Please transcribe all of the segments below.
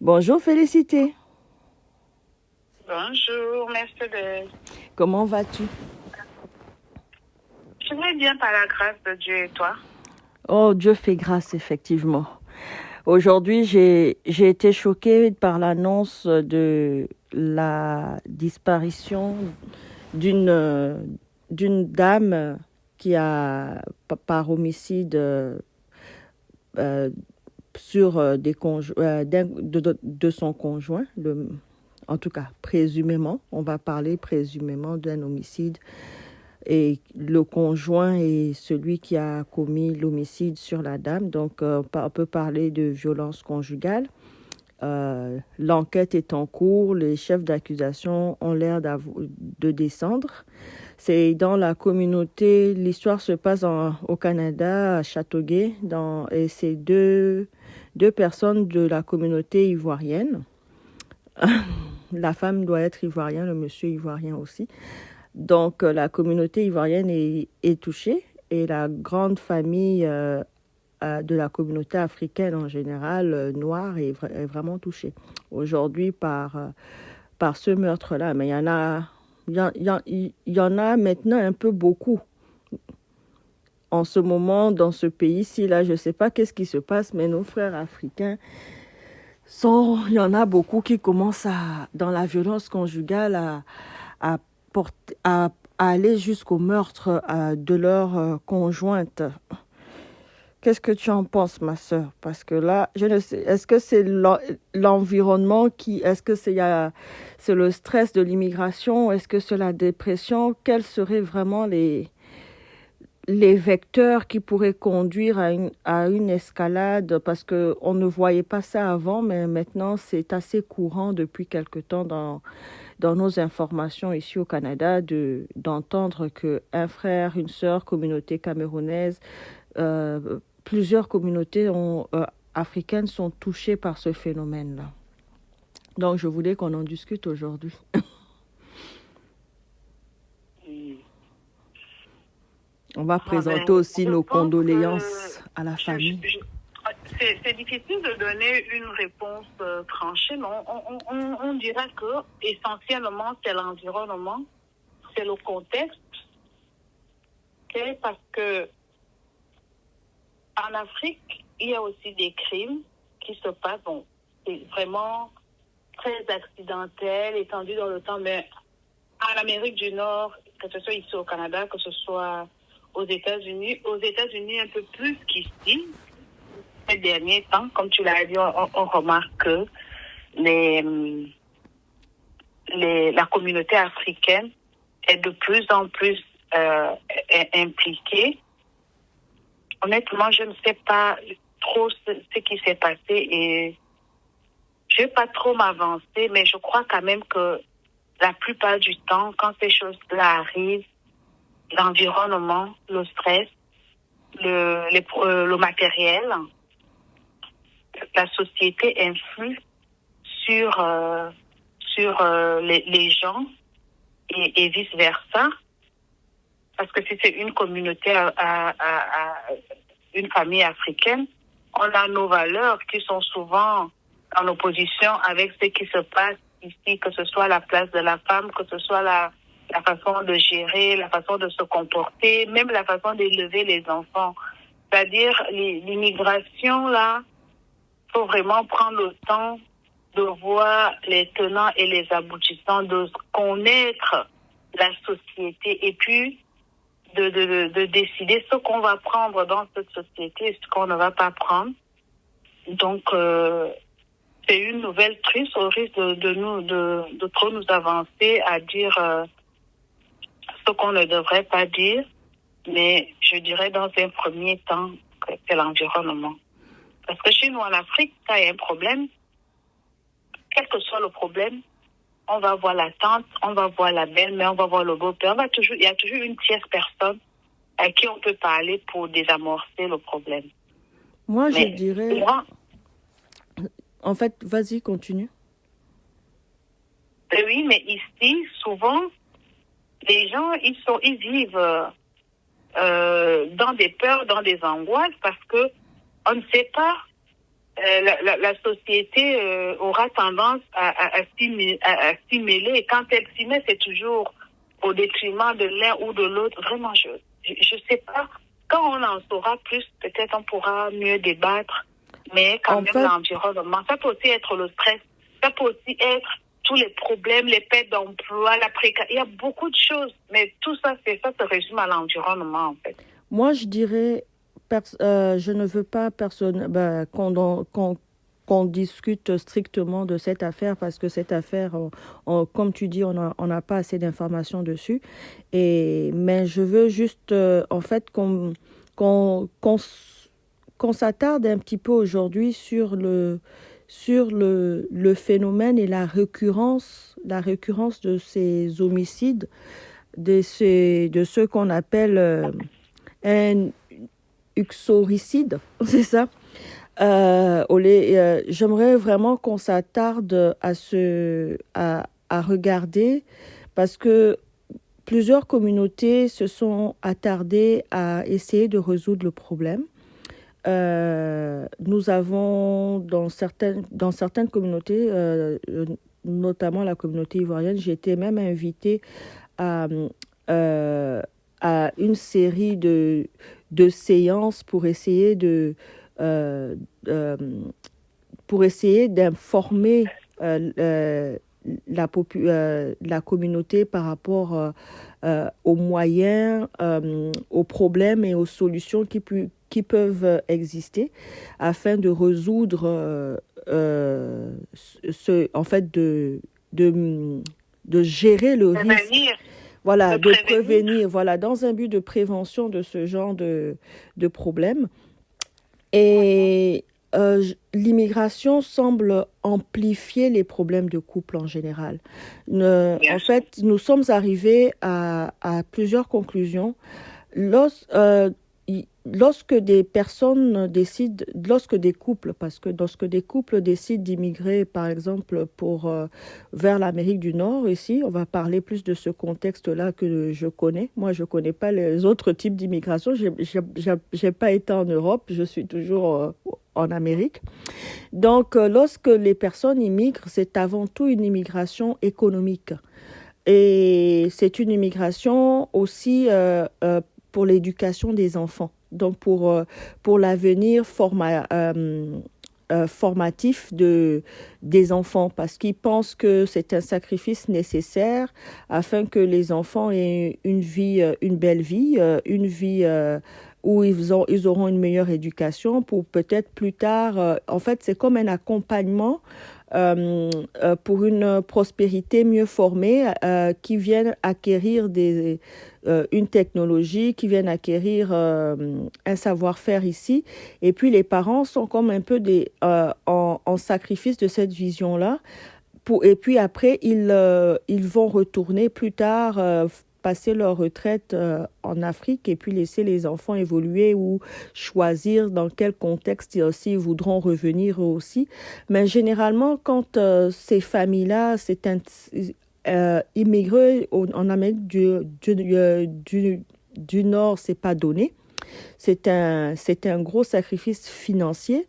Bonjour Félicité, Bonjour, Mercedes. comment vas-tu? Je vais bien par la grâce de Dieu et toi? Oh, Dieu fait grâce, effectivement. Aujourd'hui, j'ai été choquée par l'annonce de la disparition d'une d'une dame qui a, par homicide euh, sur de son conjoint, en tout cas, présumément, on va parler présumément d'un homicide. Et le conjoint est celui qui a commis l'homicide sur la dame. Donc, on peut parler de violence conjugale. L'enquête est en cours. Les chefs d'accusation ont l'air de descendre. C'est dans la communauté. L'histoire se passe au Canada, à Châteauguay. Et c'est deux personnes de la communauté ivoirienne. La femme doit être ivoirienne, le monsieur ivoirien aussi. Donc, la communauté ivoirienne est touchée et la grande famille de la communauté africaine en général, noire, est vraiment touchée aujourd'hui par ce meurtre-là. Mais il y en a maintenant un peu beaucoup en ce moment dans ce pays-ci. Là, je ne sais pas qu'est-ce qui se passe, mais nos frères africains il y en a beaucoup qui commencent dans la violence conjugale à, à aller jusqu'au meurtre de leur conjointe. Qu'est-ce que tu en penses, ma sœur? Parce que là, je ne sais, est-ce que c'est l'environnement est-ce que c'est le stress de l'immigration? Est-ce que c'est la dépression? Quels seraient vraiment les vecteurs qui pourraient conduire à une escalade? Parce qu'on ne voyait pas ça avant, mais maintenant, c'est assez courant depuis quelque temps dans nos informations ici au Canada d'entendre qu'un frère, une sœur, communauté camerounaise, plusieurs communautés africaines sont touchées par ce phénomène-là. Donc, je voulais qu'on en discute aujourd'hui. On va présenter aussi nos condoléances à la famille. C'est difficile de donner une réponse tranchée, mais on dira que essentiellement c'est l'environnement, c'est le contexte, parce que en Afrique, il y a aussi des crimes qui se passent. Bon, c'est vraiment très accidentel, étendu dans le temps, mais en Amérique du Nord, que ce soit ici au Canada, que ce soit aux États-Unis un peu plus qu'ici, ces derniers temps, comme tu l'as dit, on remarque que la communauté africaine est de plus en plus impliquée. Honnêtement, je ne sais pas trop ce qui s'est passé et je ne vais pas trop m'avancer, mais je crois quand même que la plupart du temps, quand ces choses-là arrivent, l'environnement, le stress, le matériel, la société influe sur les gens et vice-versa. Parce que si c'est une communauté, une famille africaine, on a nos valeurs qui sont souvent en opposition avec ce qui se passe ici, que ce soit la place de la femme, que ce soit la façon de gérer, la façon de se comporter, même la façon d'élever les enfants. C'est-à-dire, l'immigration, là, il faut vraiment prendre le temps de voir les tenants et les aboutissants, de connaître la société et puis de décider ce qu'on va prendre dans cette société et ce qu'on ne va pas prendre. Donc, c'est une nouvelle crise au risque de trop nous avancer à dire ce qu'on ne devrait pas dire, mais je dirais dans un premier temps que c'est l'environnement. Parce que chez nous en Afrique, quand il y a un problème, quel que soit le problème, on va voir la tante, on va voir la belle-mère, on va voir le beau-père. Il y a toujours une tierce personne à qui on peut parler pour désamorcer le problème. Moi, je dirais... En fait, vas-y, continue. Oui, mais ici, souvent, les gens, ils vivent dans des peurs, dans des angoisses, parce que on ne sait pas la société aura tendance à s'y mêler. Et quand elle s'y met, c'est toujours au détriment de l'un ou de l'autre. Vraiment, je sais pas. Quand on en saura plus, peut-être on pourra mieux débattre. Mais quand En même, fait, l'environnement, ça peut aussi être le stress. Ça peut aussi être tous les problèmes, les pertes d'emploi, la précarité. Il y a beaucoup de choses. Mais tout ça, ça se résume à l'environnement, en fait. moi, je dirais, je ne veux pas qu'on discute strictement de cette affaire parce que cette affaire, comme tu dis, on n'a pas assez d'informations dessus. Mais je veux juste, en fait, qu'on, qu'on, s- qu'on s'attarde un petit peu aujourd'hui sur le phénomène et la récurrence de ces homicides, de ceux qu'on appelle un uxoricide, c'est ça. J'aimerais vraiment qu'on s'attarde à regarder parce que plusieurs communautés se sont attardées à essayer de résoudre le problème. Nous avons dans certaines communautés, notamment la communauté ivoirienne, j'ai été même invitée à, euh, à une série de séances euh, euh, pour essayer d'informer la communauté par rapport aux moyens, aux problèmes et aux solutions qui peuvent exister afin de résoudre en fait de gérer le risque, Prévenir, voilà, de de prévenir. prévenir, voilà, dans un but de prévention de ce genre de problème. Et l'immigration semble amplifier les problèmes de couple en général. Bien En sûr. fait, nous sommes arrivés à plusieurs conclusions. Lorsque des personnes décident, lorsque des couples décident d'immigrer, par exemple, vers l'Amérique du Nord, ici, on va parler plus de ce contexte-là que je connais. Moi, je ne connais pas les autres types d'immigration. J'ai pas été en Europe, je suis toujours en Amérique. Donc, lorsque les personnes immigrent, c'est avant tout une immigration économique. Et c'est une immigration aussi pour l'éducation des enfants. Donc pour l'avenir formatif des enfants, parce qu'ils pensent que c'est un sacrifice nécessaire afin que les enfants aient une belle vie, une vie où ils auront une meilleure éducation pour peut-être plus tard. En fait, c'est comme un accompagnement pour une prospérité mieux formée, qui viennent acquérir une technologie, qui viennent acquérir un savoir-faire ici. Et puis les parents sont comme un peu en sacrifice de cette vision-là. Et puis après, ils vont retourner plus tard, passer leur retraite en Afrique et puis laisser les enfants évoluer ou choisir dans quel contexte ils voudront revenir eux aussi. Mais généralement, quand ces familles-là, immigrer en Amérique du Nord, c'est pas donné. C'est un gros sacrifice financier.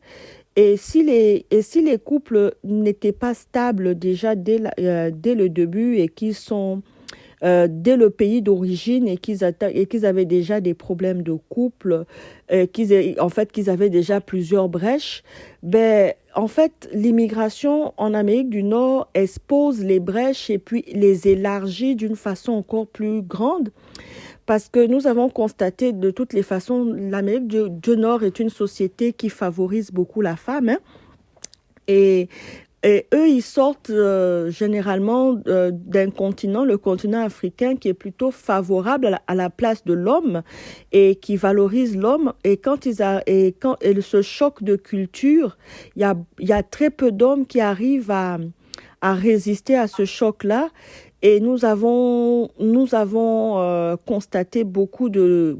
Et si les couples n'étaient pas stables déjà dès le début et qu'ils sont dès le pays d'origine et qu'ils avaient déjà des problèmes de couple, qu'ils avaient déjà plusieurs brèches, ben, en fait, l'immigration en Amérique du Nord expose les brèches et puis les élargit d'une façon encore plus grande. Parce que nous avons constaté de toutes les façons, l'Amérique du Nord est une société qui favorise beaucoup la femme, hein. Et et eux, ils sortent généralement d'un continent, le continent africain, qui est plutôt favorable à la place de l'homme et qui valorise l'homme. Et ce choc de culture, il y a très peu d'hommes qui arrivent à résister à ce choc-là. Et nous avons constaté beaucoup de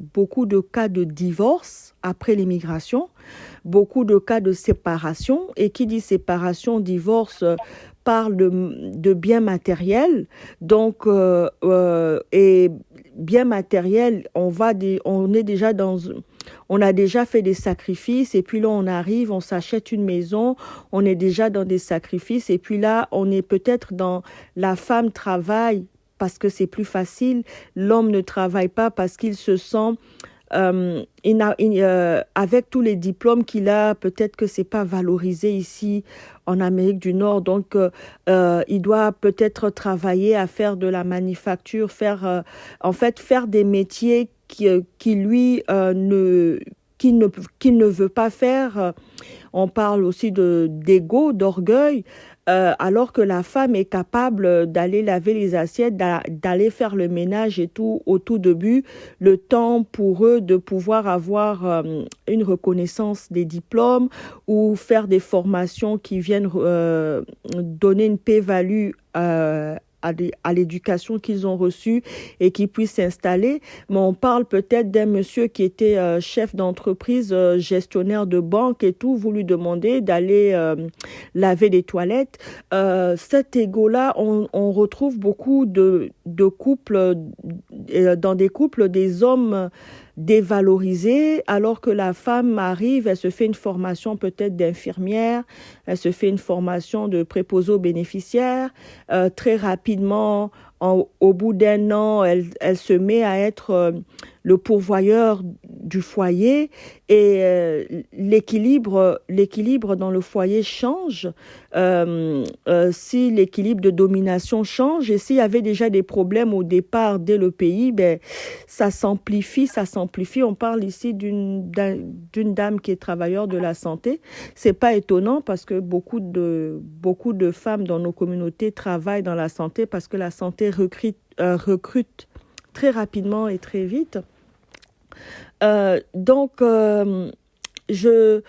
cas de divorce après l'immigration, beaucoup de cas de séparation. Et qui dit séparation, divorce, parle de biens matériels. Donc, et biens matériels, on est déjà on a déjà fait des sacrifices et puis là on arrive, on s'achète une maison, on est déjà dans des sacrifices et puis là on est peut-être dans la femme travaille parce que c'est plus facile, l'homme ne travaille pas parce qu'il se sent avec tous les diplômes qu'il a, peut-être que c'est pas valorisé ici en Amérique du Nord. Donc, il doit peut-être travailler à faire de la manufacture, faire des métiers qui lui qu'il ne veut pas faire. On parle aussi d'ego, d'orgueil. Alors que la femme est capable d'aller laver les assiettes, d'aller faire le ménage et tout au tout début, le temps pour eux de pouvoir avoir une reconnaissance des diplômes ou faire des formations qui viennent donner une paix-value à l'éducation qu'ils ont reçue et qui puissent s'installer. Mais on parle peut-être d'un monsieur qui était chef d'entreprise, gestionnaire de banque et tout, vous lui demandez d'aller laver les toilettes. Cet ego-là, on retrouve beaucoup de couples, dans des couples, des hommes dévalorisés, alors que la femme arrive, elle se fait une formation peut-être d'infirmière, elle se fait une formation de préposé aux bénéficiaires, très rapidement, au bout d'un an, elle se met à être le pourvoyeur du foyer et l'équilibre dans le foyer change. Si l'équilibre de domination change et s'il y avait déjà des problèmes au départ dès le pays, ça s'amplifie. On parle ici d'une dame qui est travailleur de la santé. C'est pas étonnant parce que beaucoup de femmes dans nos communautés travaillent dans la santé parce que la santé recrute très rapidement et très vite. Donc, je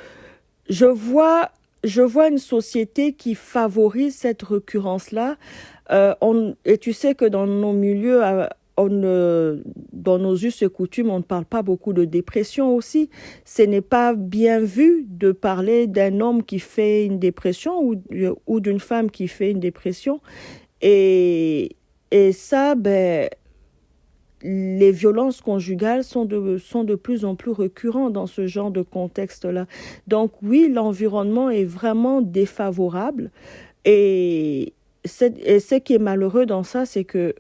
vois une société qui favorise cette récurrence-là. Et tu sais que dans nos milieux, dans nos us et coutumes, on ne parle pas beaucoup de dépression aussi. Ce n'est pas bien vu de parler d'un homme qui fait une dépression ou d'une femme qui fait une dépression. Et ça, les violences conjugales sont de plus en plus récurrentes dans ce genre de contexte-là. Donc oui, l'environnement est vraiment défavorable. Et ce qui est malheureux dans ça, c'est que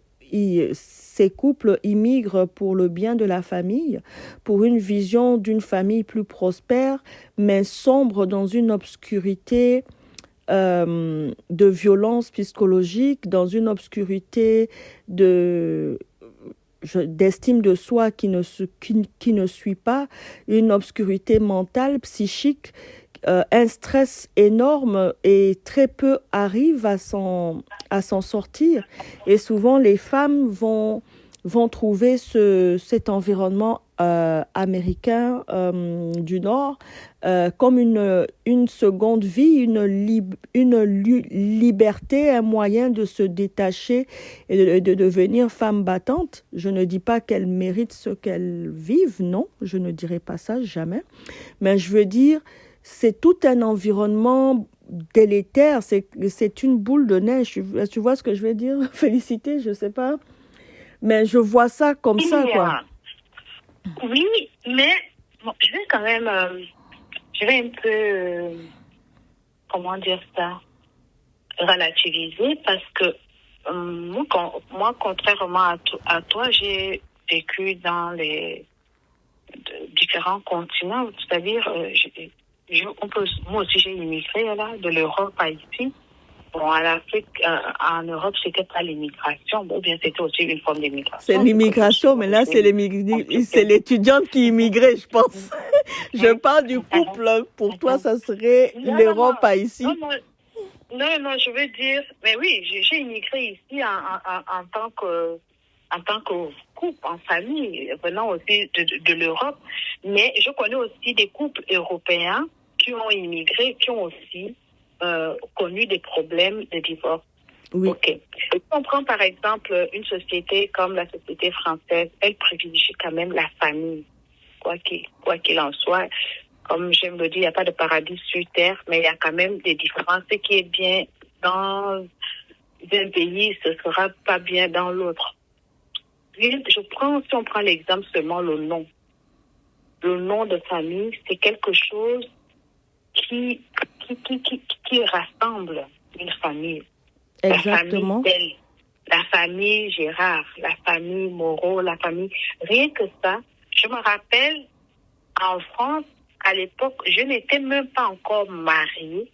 ces couples immigrent pour le bien de la famille, pour une vision d'une famille plus prospère, mais sombre dans une obscurité de violence psychologique, dans une obscurité d'estime de soi qui ne suit pas, une obscurité mentale, psychique, un stress énorme et très peu arrivent à s'en sortir. Et souvent, les femmes vont trouver cet environnement américain du Nord comme une seconde vie, une liberté, un moyen de se détacher et de devenir femme battante. Je ne dis pas qu'elles méritent ce qu'elles vivent, non, je ne dirai pas ça jamais. Mais je veux dire, c'est tout un environnement délétère, c'est une boule de neige. Tu vois ce que je veux dire? Félicité, je sais pas. Mais je vois ça comme ça, quoi. Oui, mais bon, je vais quand même, je vais un peu, comment dire ça, relativiser parce que moi, contrairement à toi, j'ai vécu dans les différents continents, c'est-à-dire, moi aussi j'ai immigré là, de l'Europe à ici. Bon, à l'Afrique, en Europe, c'était pas l'immigration. Bon, bien, c'était aussi une forme d'immigration. C'est l'immigration, mais là, c'est l'étudiante qui immigrait, je pense. Je parle du couple. Pour toi, ça serait l'Europe à ici. Non, je veux dire, mais oui, j'ai immigré ici en tant que couple, en famille, venant aussi de l'Europe. Mais je connais aussi des couples européens qui ont immigré, qui ont aussi connu des problèmes de divorce. Oui. Ok. Si on prend par exemple une société comme la société française, elle privilégie quand même la famille, quoi qu'il en soit. Comme j'aime le dire, il n'y a pas de paradis sur terre, mais il y a quand même des différences. Ce qui est bien dans un pays, ce sera pas bien dans l'autre. Si on prend l'exemple seulement le nom. le nom de famille, c'est quelque chose qui rassemble une famille. Exactement. La famille Tell, la famille Gérard, la famille Moreau, la famille... Rien que ça, je me rappelle, en France, à l'époque, je n'étais même pas encore mariée,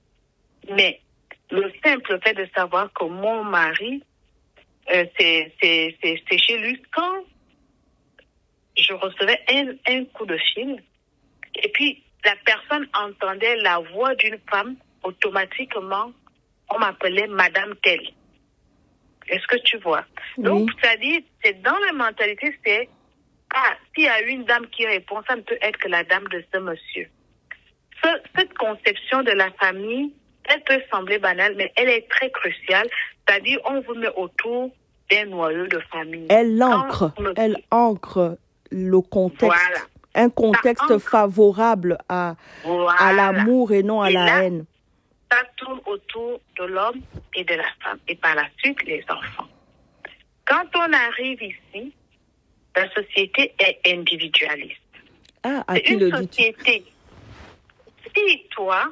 mais le simple fait de savoir que mon mari, c'est chez lui, quand je recevais un coup de fil, et puis la personne entendait la voix d'une femme, automatiquement, on m'appelait Madame Tell. Est-ce que tu vois? Oui. Donc, c'est-à-dire, c'est dans la mentalité, c'est, s'il y a une dame qui répond, ça ne peut être que la dame de ce monsieur. Cette conception de la famille, elle peut sembler banale, mais elle est très cruciale. C'est-à-dire, on vous met autour d'un noyau de famille. Elle ancre le contexte. Voilà. Un contexte favorable à l'amour et non à la haine. Ça tourne autour de l'homme et de la femme. Et par la suite, les enfants. Quand on arrive ici, la société est individualiste. C'est une société. Si toi,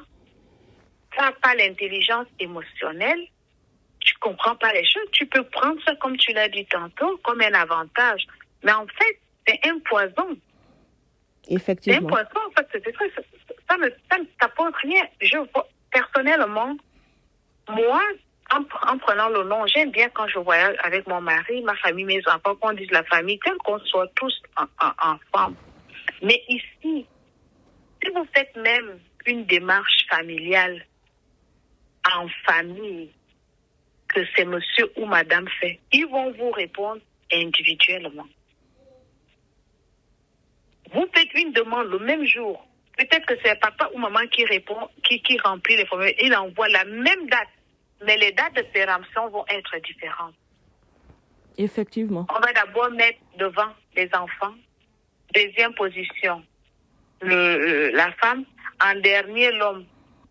tu n'as pas l'intelligence émotionnelle, tu ne comprends pas les choses, tu peux prendre ça, comme tu l'as dit tantôt, comme un avantage. Mais en fait, c'est un poison. Effectivement. C'est un poison, en fait, ça ne t'apporte rien. Personnellement, moi, en prenant le nom, j'aime bien quand je voyage avec mon mari, ma famille, mes enfants, qu'on dise la famille, tel qu'on soit tous ensemble. Mais ici, si vous faites même une démarche familiale en famille, que c'est monsieur ou madame fait, ils vont vous répondre individuellement. Vous faites une demande le même jour. Peut-être que c'est papa ou maman qui répond, qui remplit les formulaires. Il envoie la même date. Mais les dates de péremption vont être différentes. Effectivement. On va d'abord mettre devant les enfants. Deuxième position, la femme. En dernier, l'homme.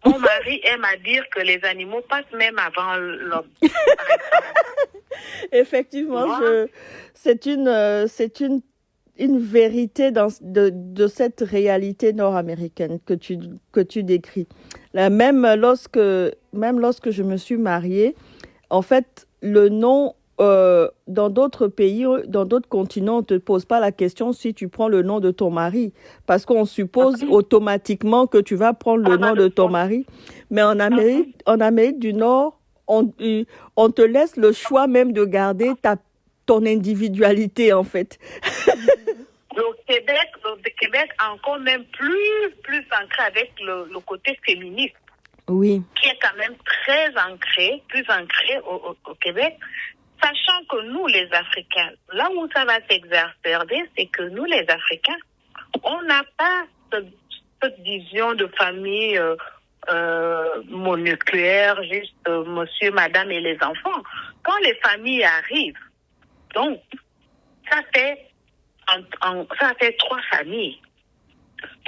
Mon mari aime à dire que les animaux passent même avant l'homme. Effectivement, c'est une vérité de cette réalité nord-américaine que tu décris. Là, même lorsque je me suis mariée, en fait, le nom, dans d'autres pays, dans d'autres continents, on ne te pose pas la question si tu prends le nom de ton mari, parce qu'on suppose automatiquement que tu vas prendre le nom de ton mari. Mais en Amérique du Nord, on te laisse le choix même de garder ton individualité, en fait. Le Québec encore même plus ancré avec le côté féministe. Oui. Qui est quand même plus ancré au Québec. Sachant que nous, les Africains, là où ça va s'exacerber, c'est que nous, les Africains, on n'a pas cette vision de famille mononucléaire, juste monsieur, madame et les enfants. Quand les familles arrivent, donc, ça fait 3 familles.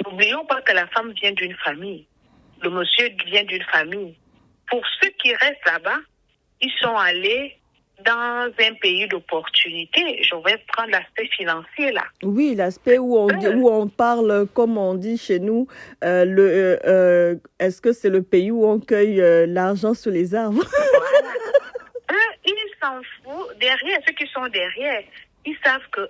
N'oublions pas que la femme vient d'une famille. Le monsieur vient d'une famille. Pour ceux qui restent là-bas, ils sont allés dans un pays d'opportunité. Je vais prendre l'aspect financier là. Oui, l'aspect où on parle, comme on dit chez nous, est-ce que c'est le pays où on cueille l'argent sous les arbres? Voilà. Eux, ils s'en foutent. Derrière, ceux qui sont derrière, ils savent que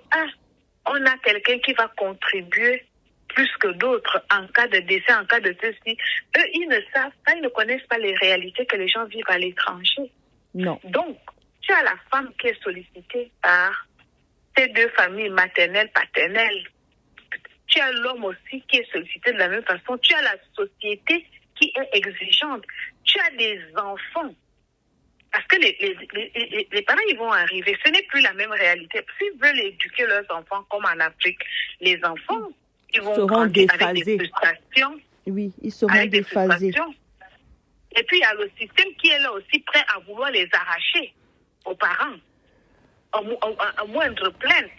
on a quelqu'un qui va contribuer plus que d'autres en cas de décès, en cas de ceci. Eux, ils ne savent pas, ils ne connaissent pas les réalités que les gens vivent à l'étranger. Non. Donc, tu as la femme qui est sollicitée par ces 2 familles maternelles, paternelles. Tu as l'homme aussi qui est sollicité de la même façon. Tu as la société qui est exigeante. Tu as des enfants. Parce que les parents, ils vont arriver. Ce n'est plus la même réalité. S'ils veulent éduquer leurs enfants comme en Afrique, les enfants, ils vont grandir avec des frustrations. Oui, ils seront déphasés. Et puis, il y a le système qui est là aussi prêt à vouloir les arracher aux parents, à moindre plainte.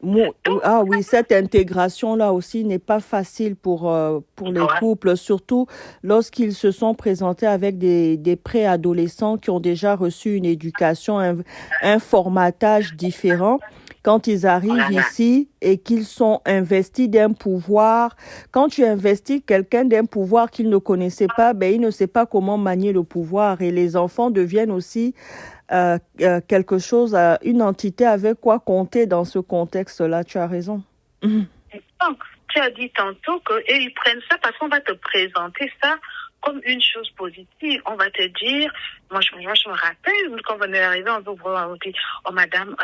Oui, cette intégration-là aussi n'est pas facile pour les couples, surtout lorsqu'ils se sont présentés avec des préadolescents qui ont déjà reçu une éducation, un formatage différent, quand ils arrivent Voilà. ici et qu'ils sont investis d'un pouvoir. Quand tu investis quelqu'un d'un pouvoir qu'il ne connaissait pas, ben, il ne sait pas comment manier le pouvoir. Et les enfants deviennent aussi quelque chose, une entité avec quoi compter dans ce contexte-là. Tu as raison. Donc, tu as dit tantôt qu'ils prennent ça parce qu'on va te présenter ça comme une chose positive. On va te dire, moi je me rappelle, quand on est arrivé, on vous dit, oh madame,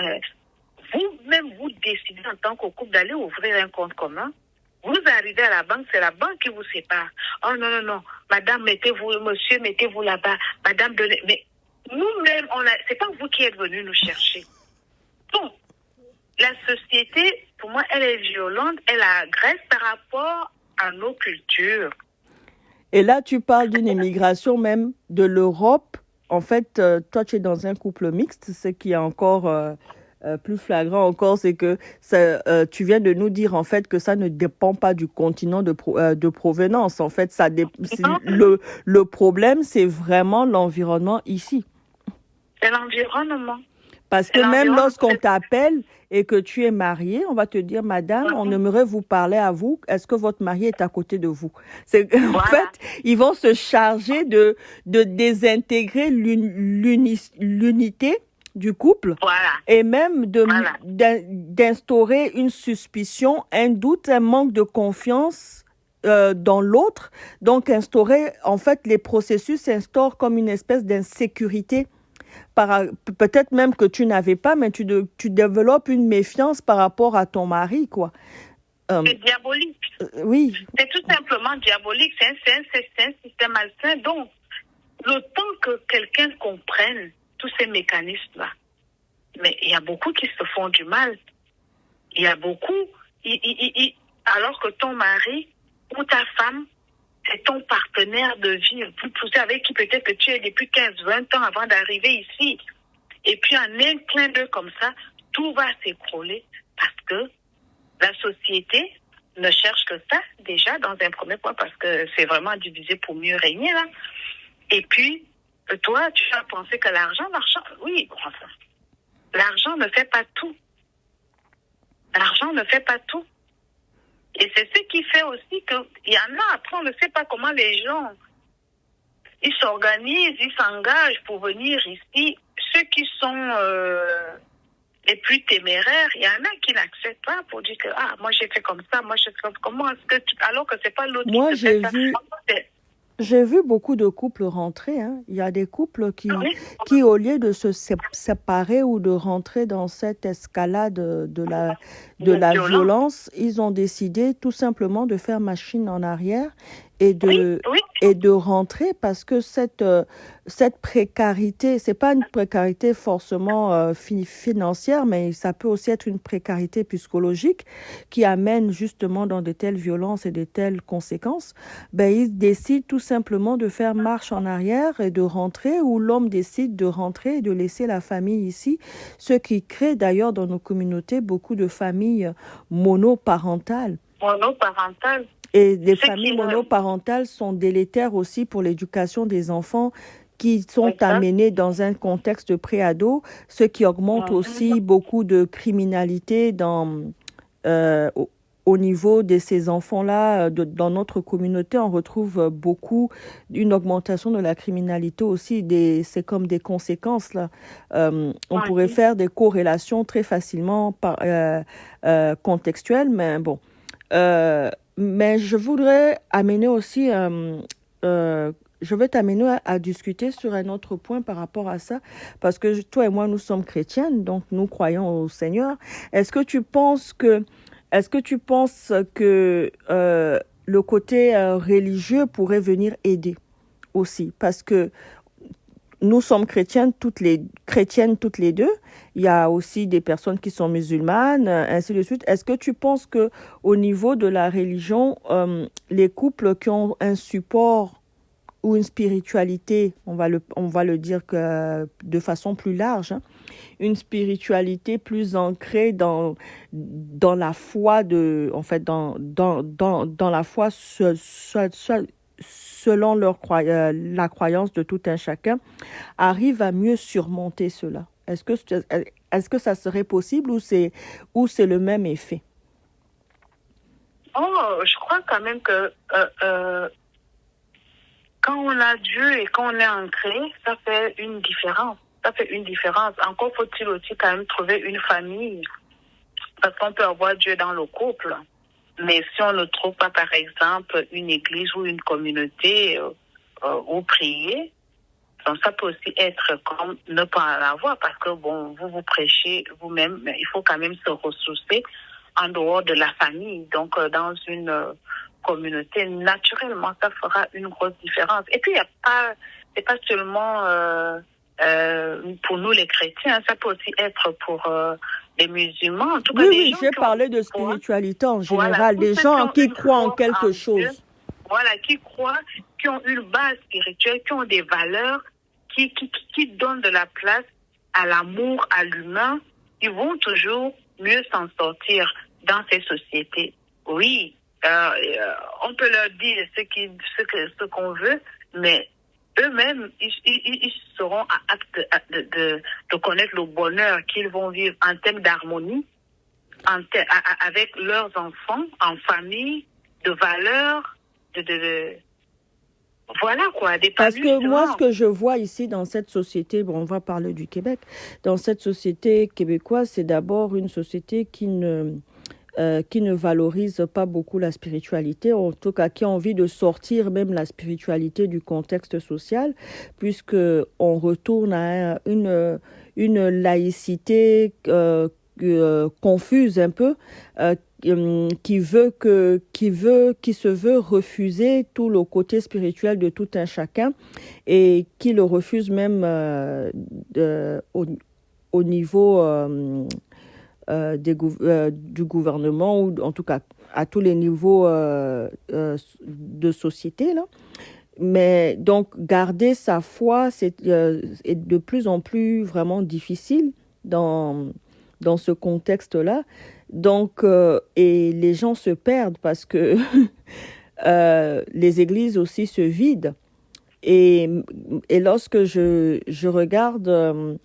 vous-même, vous décidez en tant que couple d'aller ouvrir un compte commun. Vous arrivez à la banque, c'est la banque qui vous sépare. Oh non, non, non, madame, mettez-vous, monsieur, mettez-vous là-bas. Madame, donnez. Mais nous-mêmes, c'est pas vous qui êtes venus nous chercher. Donc, la société, pour moi, elle est violente, elle agresse par rapport à nos cultures. Et là, tu parles d'une immigration même de l'Europe. En fait, toi, tu es dans un couple mixte, ce qui est encore plus flagrant encore, c'est que tu viens de nous dire en fait que ça ne dépend pas du continent de provenance. En fait, le problème, c'est vraiment l'environnement ici. C'est l'environnement. Parce que même lorsqu'on t'appelle et que tu es marié, on va te dire, madame, on aimerait vous parler à vous. Est-ce que votre mari est à côté de vous? En fait, ils vont se charger de désintégrer l'unité du couple et même d'instaurer une suspicion, un doute, un manque de confiance dans l'autre. Donc, en fait, les processus s'instaurent comme une espèce d'insécurité. Peut-être même que tu n'avais pas, mais tu développes une méfiance par rapport à ton mari, quoi. C'est diabolique. Oui. C'est tout simplement diabolique. C'est un système malsain. Donc, le temps que quelqu'un comprenne tous ces mécanismes-là, mais il y a beaucoup qui se font du mal. Il y a beaucoup. Alors que ton mari ou ta femme, c'est ton partenaire de vie, avec qui peut-être que tu es depuis 15-20 ans avant d'arriver ici. Et puis, en un clin d'œil comme ça, tout va s'écrouler parce que la société ne cherche que ça, déjà, dans un premier point, parce que c'est vraiment divisé pour mieux régner, là. Et puis, toi, tu as pensé que l'argent, oui, enfin, l'argent ne fait pas tout. L'argent ne fait pas tout. Et c'est ce qui fait aussi qu'il y en a, après, on ne sait pas comment les gens, ils s'organisent, ils s'engagent pour venir ici. Ceux qui sont les plus téméraires, il y en a qui n'acceptent pas pour dire que, moi j'ai fait comme ça, moi je fais comme ça. Comment est-ce que alors que c'est pas l'autre qui fait ça. J'ai vu beaucoup de couples rentrer. Hein. Il y a des couples qui, au lieu de se séparer ou de rentrer dans cette escalade de la violence, ils ont décidé tout simplement de faire machine en arrière et de rentrer parce que cette précarité, c'est pas une précarité forcément financière, mais ça peut aussi être une précarité psychologique qui amène justement dans de telles violences et de telles conséquences. Ben, ils décident tout simplement de faire marche en arrière et de rentrer, ou l'homme décide de rentrer et de laisser la famille ici, ce qui crée d'ailleurs dans nos communautés beaucoup de familles monoparentales. Et les familles monoparentales sont délétères aussi pour l'éducation des enfants qui sont amenés dans un contexte pré-ado, ce qui augmente aussi beaucoup de criminalité au niveau de ces enfants-là. Dans notre communauté, on retrouve beaucoup une augmentation de la criminalité aussi. C'est comme des conséquences, là. On pourrait faire des corrélations très facilement contextuelles, mais bon. Mais je voudrais amener aussi, je vais t'amener à discuter sur un autre point par rapport à ça, parce que toi et moi, nous sommes chrétiennes, donc nous croyons au Seigneur. Est-ce que tu penses que le côté religieux pourrait venir aider aussi? Parce que nous sommes chrétiennes toutes les deux. Il y a aussi des personnes qui sont musulmanes, ainsi de suite. Est-ce que tu penses que au niveau de la religion, les couples qui ont un support ou une spiritualité, on va le dire de façon plus large, hein, une spiritualité plus ancrée dans la foi dans la foi selon la croyance de tout un chacun, arrive à mieux surmonter cela? Est-ce que ça serait possible ou c'est le même effet? Oh, je crois quand même que quand on a Dieu et quand on est ancré, ça fait une différence. Ça fait une différence. Encore faut-il aussi quand même trouver une famille. Parce qu'on peut avoir Dieu dans le couple. Mais si on ne trouve pas, par exemple, une église ou une communauté où prier, donc ça peut aussi être comme ne pas en avoir. Parce que, bon, vous prêchez vous-même, mais il faut quand même se ressourcer en dehors de la famille. Donc, dans une communauté, naturellement, ça fera une grosse différence. Et puis, c'est pas seulement pour nous les chrétiens, ça peut aussi être pour les musulmans, en tout cas des Oui, gens j'ai qui ont parlé de foi. spiritualité en Voilà, général, tous des ceux qui gens ont qui une croient en foi quelque Dieu, chose. voilà, qui croient, qui ont une base spirituelle, qui ont des valeurs, qui donnent de la place à l'amour, à l'humain, ils vont toujours mieux s'en sortir dans ces sociétés. Oui, on peut leur dire ce qu'on veut, mais eux-mêmes, ils seront aptes de connaître le bonheur qu'ils vont vivre en termes d'harmonie, avec leurs enfants, en famille, de valeurs, voilà quoi, Parce que moi, ce d'épanouissement. que je vois ici dans cette société, bon, on va parler du Québec, dans cette société québécoise, c'est d'abord une société qui ne valorise pas beaucoup la spiritualité, en tout cas qui a envie de sortir même la spiritualité du contexte social, puisque on retourne à une laïcité confuse un peu, qui se veut refuser tout le côté spirituel de tout un chacun et qui le refuse même au niveau du gouvernement ou en tout cas à tous les niveaux de société là. Mais donc garder sa foi est de plus en plus vraiment difficile dans ce contexte-là. Donc et les gens se perdent parce que les églises aussi se vident. Et, et lorsque je regarde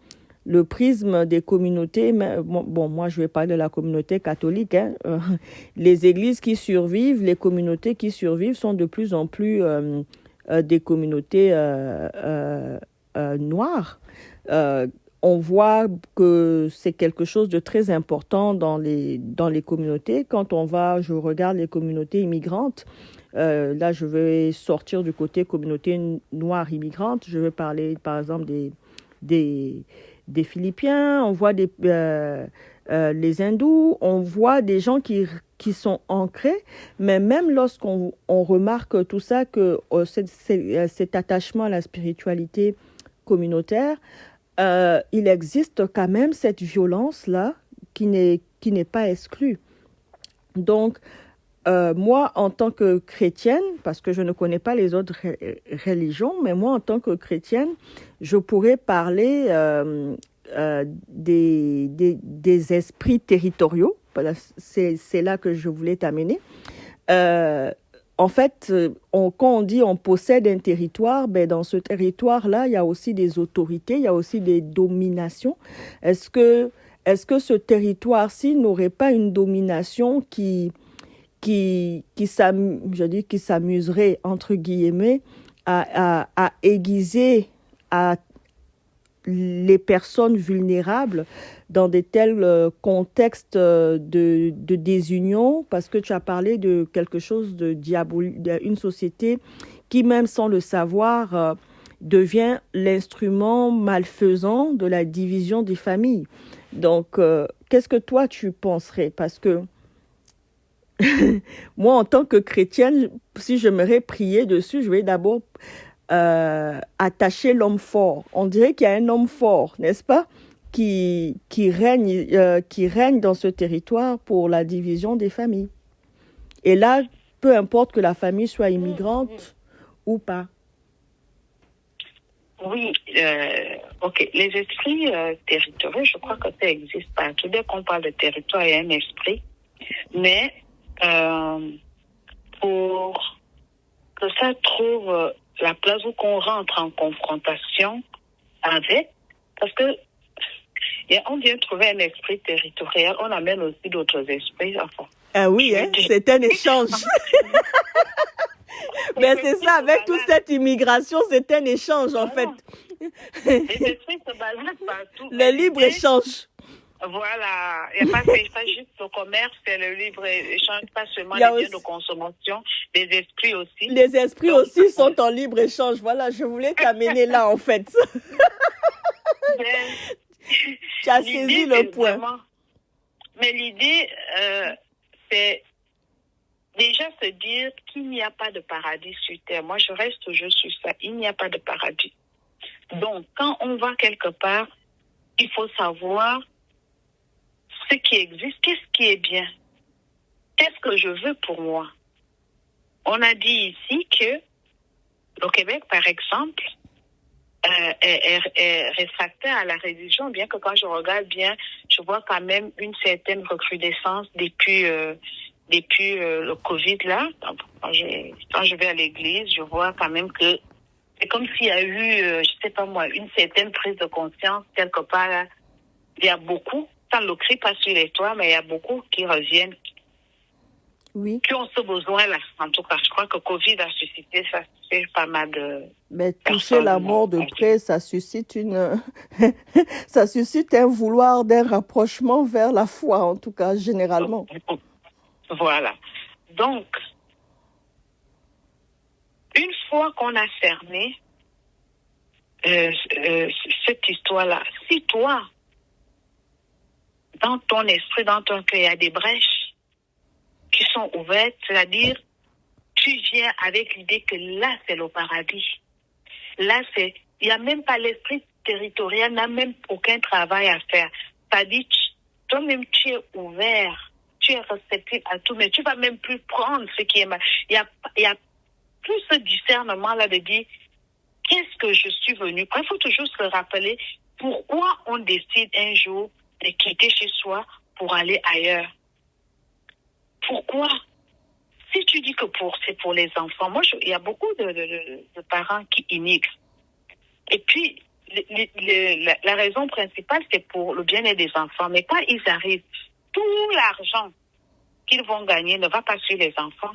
le prisme des communautés, mais, bon, moi je vais parler de la communauté catholique, hein, les églises qui survivent, les communautés qui survivent sont de plus en plus des communautés noires. On voit que c'est quelque chose de très important dans les communautés. Quand je regarde les communautés immigrantes, là je vais sortir du côté communauté noire immigrante, je vais parler par exemple des Philippiens, on voit les hindous, on voit des gens qui sont ancrés, mais même lorsqu'on remarque tout ça, que cet attachement à la spiritualité communautaire, il existe quand même cette violence-là qui n'est pas exclue. Donc, moi, en tant que chrétienne, parce que je ne connais pas les autres religions, mais moi, en tant que chrétienne, je pourrais parler des esprits territoriaux. Voilà, c'est là que je voulais t'amener. En fait, quand on dit on possède un territoire, ben dans ce territoire-là, il y a aussi des autorités, il y a aussi des dominations. Est-ce que ce territoire-ci n'aurait pas une domination qui s'amuserait, entre guillemets, à aiguiser à les personnes vulnérables dans de tels contextes de désunion, parce que tu as parlé de quelque chose de diabolique, d'une société qui, même sans le savoir, devient l'instrument malfaisant de la division des familles. Donc, qu'est-ce que toi tu penserais? Parce que moi, en tant que chrétienne, si j'aimerais prier dessus, je vais d'abord attacher l'homme fort. On dirait qu'il y a un homme fort, n'est-ce pas, qui règne dans ce territoire pour la division des familles. Et là, peu importe que la famille soit immigrante ou pas. Oui, ok. Les esprits territoriaux, je crois que ça existe partout. Dès qu'on parle de territoire, il y a un esprit. Mais pour que ça trouve la place où qu'on rentre en confrontation avec, parce que Et on vient trouver un esprit territorial, on amène aussi d'autres esprits. Enfin, Ah oui, hein, c'est un échange. Mais c'est ça, avec toute cette immigration, c'est un échange en fait. Les esprits se baladent partout. Le libre-échange. Voilà, il n'y a pas juste le commerce, c'est le libre-échange, pas seulement les biens de consommation, les esprits aussi. Les esprits aussi sont en libre-échange. Voilà, je voulais t'amener là en fait. Tu as saisi le point. Vraiment, mais l'idée, c'est déjà se dire qu'il n'y a pas de paradis sur Terre. Moi, je reste toujours sur ça. Il n'y a pas de paradis. Donc, quand on va quelque part, il faut savoir ce qui existe, qu'est-ce qui est bien, qu'est-ce que je veux pour moi. On a dit ici que le Québec, par exemple, est réfractaire à la religion, bien que quand je regarde bien, je vois quand même une certaine recrudescence depuis le Covid là. Quand je vais à l'église, je vois quand même que c'est comme s'il y a eu, je sais pas moi, une certaine prise de conscience quelque part là. Il y a beaucoup, ça ne le crie pas sur les toits, mais il y a beaucoup qui reviennent, qui ont ce besoin-là. En tout cas, je crois que Covid a suscité ça, c'est pas mal de... Mais toucher la mort de près, ça suscite ça suscite un vouloir d'un rapprochement vers la foi, en tout cas, généralement. Voilà. Donc, une fois qu'on a cerné cette histoire-là, si toi, dans ton esprit, dans ton cœur, il y a des brèches qui sont ouvertes, c'est-à-dire, tu viens avec l'idée que là, c'est le paradis. Là, il n'y a même pas l'esprit territorial, n'a même aucun travail à faire. C'est-à-dire, toi-même, tu es ouvert, tu es réceptif à tout, mais tu vas même plus prendre ce qui est mal. Il y a plus ce discernement-là de dire, qu'est-ce que je suis venu? Il faut toujours se rappeler pourquoi on décide un jour de quitter chez soi pour aller ailleurs. Pourquoi? Si tu dis que c'est pour les enfants, moi, il y a beaucoup de parents qui immigrent. Et puis, la raison principale, c'est pour le bien-être des enfants. Mais quand ils arrivent, tout l'argent qu'ils vont gagner ne va pas sur les enfants.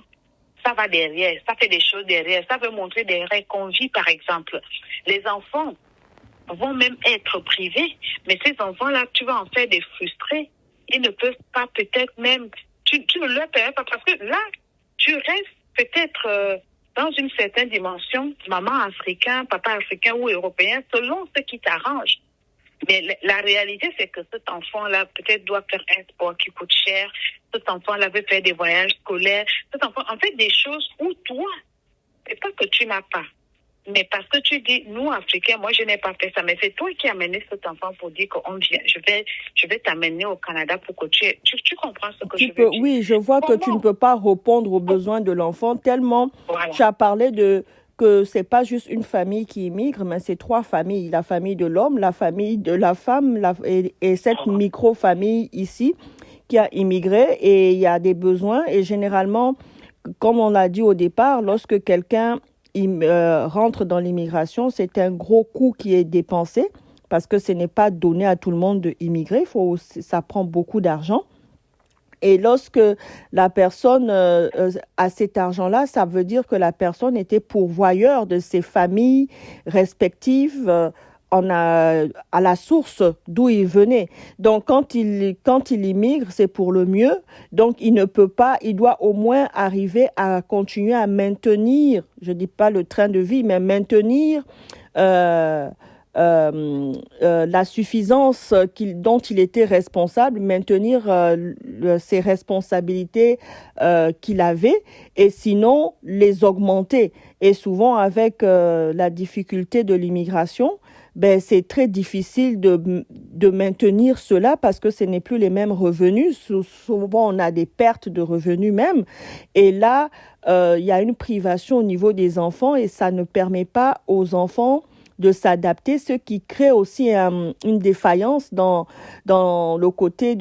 Ça va derrière, ça fait des choses derrière, ça veut montrer des règles qu'on vit, par exemple. Les enfants vont même être privés, mais ces enfants-là, tu vas en faire des frustrés. Ils ne peuvent pas peut-être même... Tu ne leur permets pas parce que là, tu restes peut-être dans une certaine dimension, maman africain, papa africain ou européen, selon ce qui t'arrange. Mais la réalité, c'est que cet enfant-là peut-être doit faire un sport qui coûte cher. Cet enfant-là veut faire des voyages scolaires. Cet enfant, en fait, des choses où toi, c'est pas que tu n'as pas. Mais parce que tu dis, nous, Africains, moi, je n'ai pas fait ça. Mais c'est toi qui as amené cet enfant pour dire qu'on vient. Je vais t'amener au Canada pour que tu comprends ce que je veux dire. Oui, je vois que tu ne peux pas répondre aux besoins de l'enfant tellement tu as parlé que c'est pas juste une famille qui immigre, mais c'est trois familles. La famille de l'homme, la famille de la femme et cette micro-famille ici qui a immigré et il y a des besoins. Et généralement, comme on l'a dit au départ, lorsque quelqu'un rentre dans l'immigration, c'est un gros coût qui est dépensé parce que ce n'est pas donné à tout le monde d'immigrer. Ça prend beaucoup d'argent. Et lorsque la personne a cet argent-là, ça veut dire que la personne était pourvoyeur de ses familles respectives à la source d'où il venait. Donc, quand il immigre, c'est pour le mieux. Donc, il ne peut pas, il doit au moins arriver à continuer à maintenir, je dis pas le train de vie, mais maintenir la suffisance dont il était responsable, maintenir ses responsabilités qu'il avait et sinon les augmenter. Et souvent avec la difficulté de l'immigration, c'est très difficile de maintenir cela parce que ce n'est plus les mêmes revenus. Souvent, on a des pertes de revenus même. Et là, il y a une privation au niveau des enfants et ça ne permet pas aux enfants de s'adapter, ce qui crée aussi une défaillance dans le côté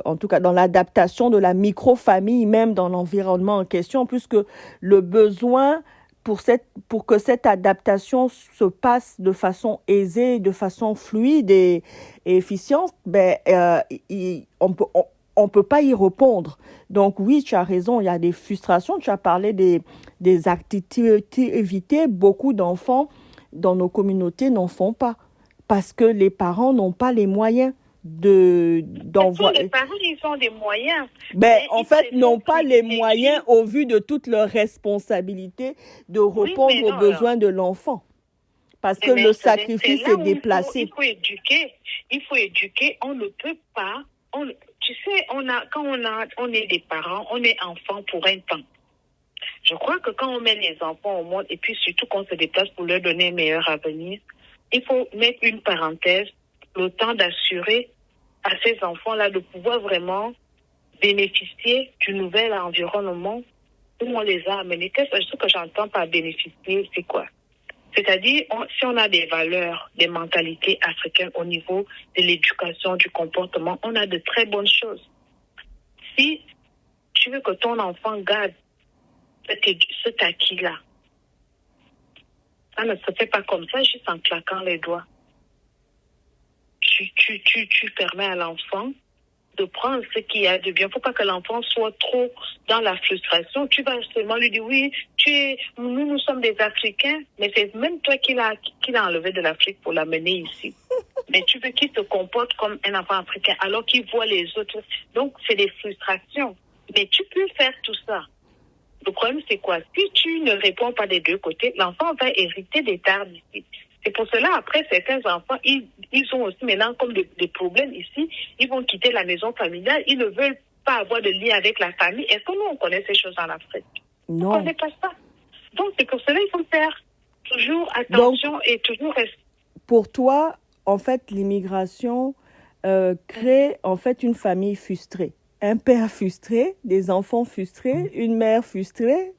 en tout cas dans l'adaptation de la micro-famille, même dans l'environnement en question, puisque le besoin pour que cette adaptation se passe de façon aisée, de façon fluide et efficiente, on peut pas y répondre. Donc oui, tu as raison, il y a des frustrations. Tu as parlé des activités. Beaucoup d'enfants dans nos communautés n'en font pas parce que les parents n'ont pas les moyens Les parents, ils ont des moyens. En fait, n'ont pas les moyens au vu de toutes leurs responsabilités de répondre aux besoins de l'enfant. Parce que le sacrifice est déplacé. Il faut éduquer. On ne peut pas. Tu sais, quand on est des parents, on est enfant pour un temps. Je crois que quand on met les enfants au monde, et puis surtout qu'on se déplace pour leur donner un meilleur avenir, il faut mettre une parenthèse, le temps d'assurer à ces enfants-là de pouvoir vraiment bénéficier du nouvel environnement où on les a amenés. Ce que j'entends par bénéficier, c'est quoi? C'est-à-dire, si on a des valeurs, des mentalités africaines au niveau de l'éducation, du comportement, on a de très bonnes choses. Si tu veux que ton enfant garde cet acquis-là, ça ne se fait pas comme ça, juste en claquant les doigts. Tu permets à l'enfant de prendre ce qu'il y a de bien. Il ne faut pas que l'enfant soit trop dans la frustration. Tu vas seulement lui dire, oui, nous sommes des Africains, mais c'est même toi qui l'as enlevé de l'Afrique pour l'amener ici. Mais tu veux qu'il se comporte comme un enfant africain alors qu'il voit les autres. Donc, c'est des frustrations. Mais tu peux faire tout ça. Le problème, c'est quoi? Si tu ne réponds pas des deux côtés, l'enfant va hériter des tares d'ici. C'est pour cela, après, certains enfants, ils ont aussi maintenant comme des problèmes ici. Ils vont quitter la maison familiale. Ils ne veulent pas avoir de lien avec la famille. Est-ce que nous, on connaît ces choses en Afrique? Non. On ne connaît pas ça. Donc, c'est pour cela qu'il faut faire toujours attention et toujours rester. Pour toi, en fait, l'immigration crée en fait une famille frustrée. Un père frustré, des enfants frustrés, une mère frustrée,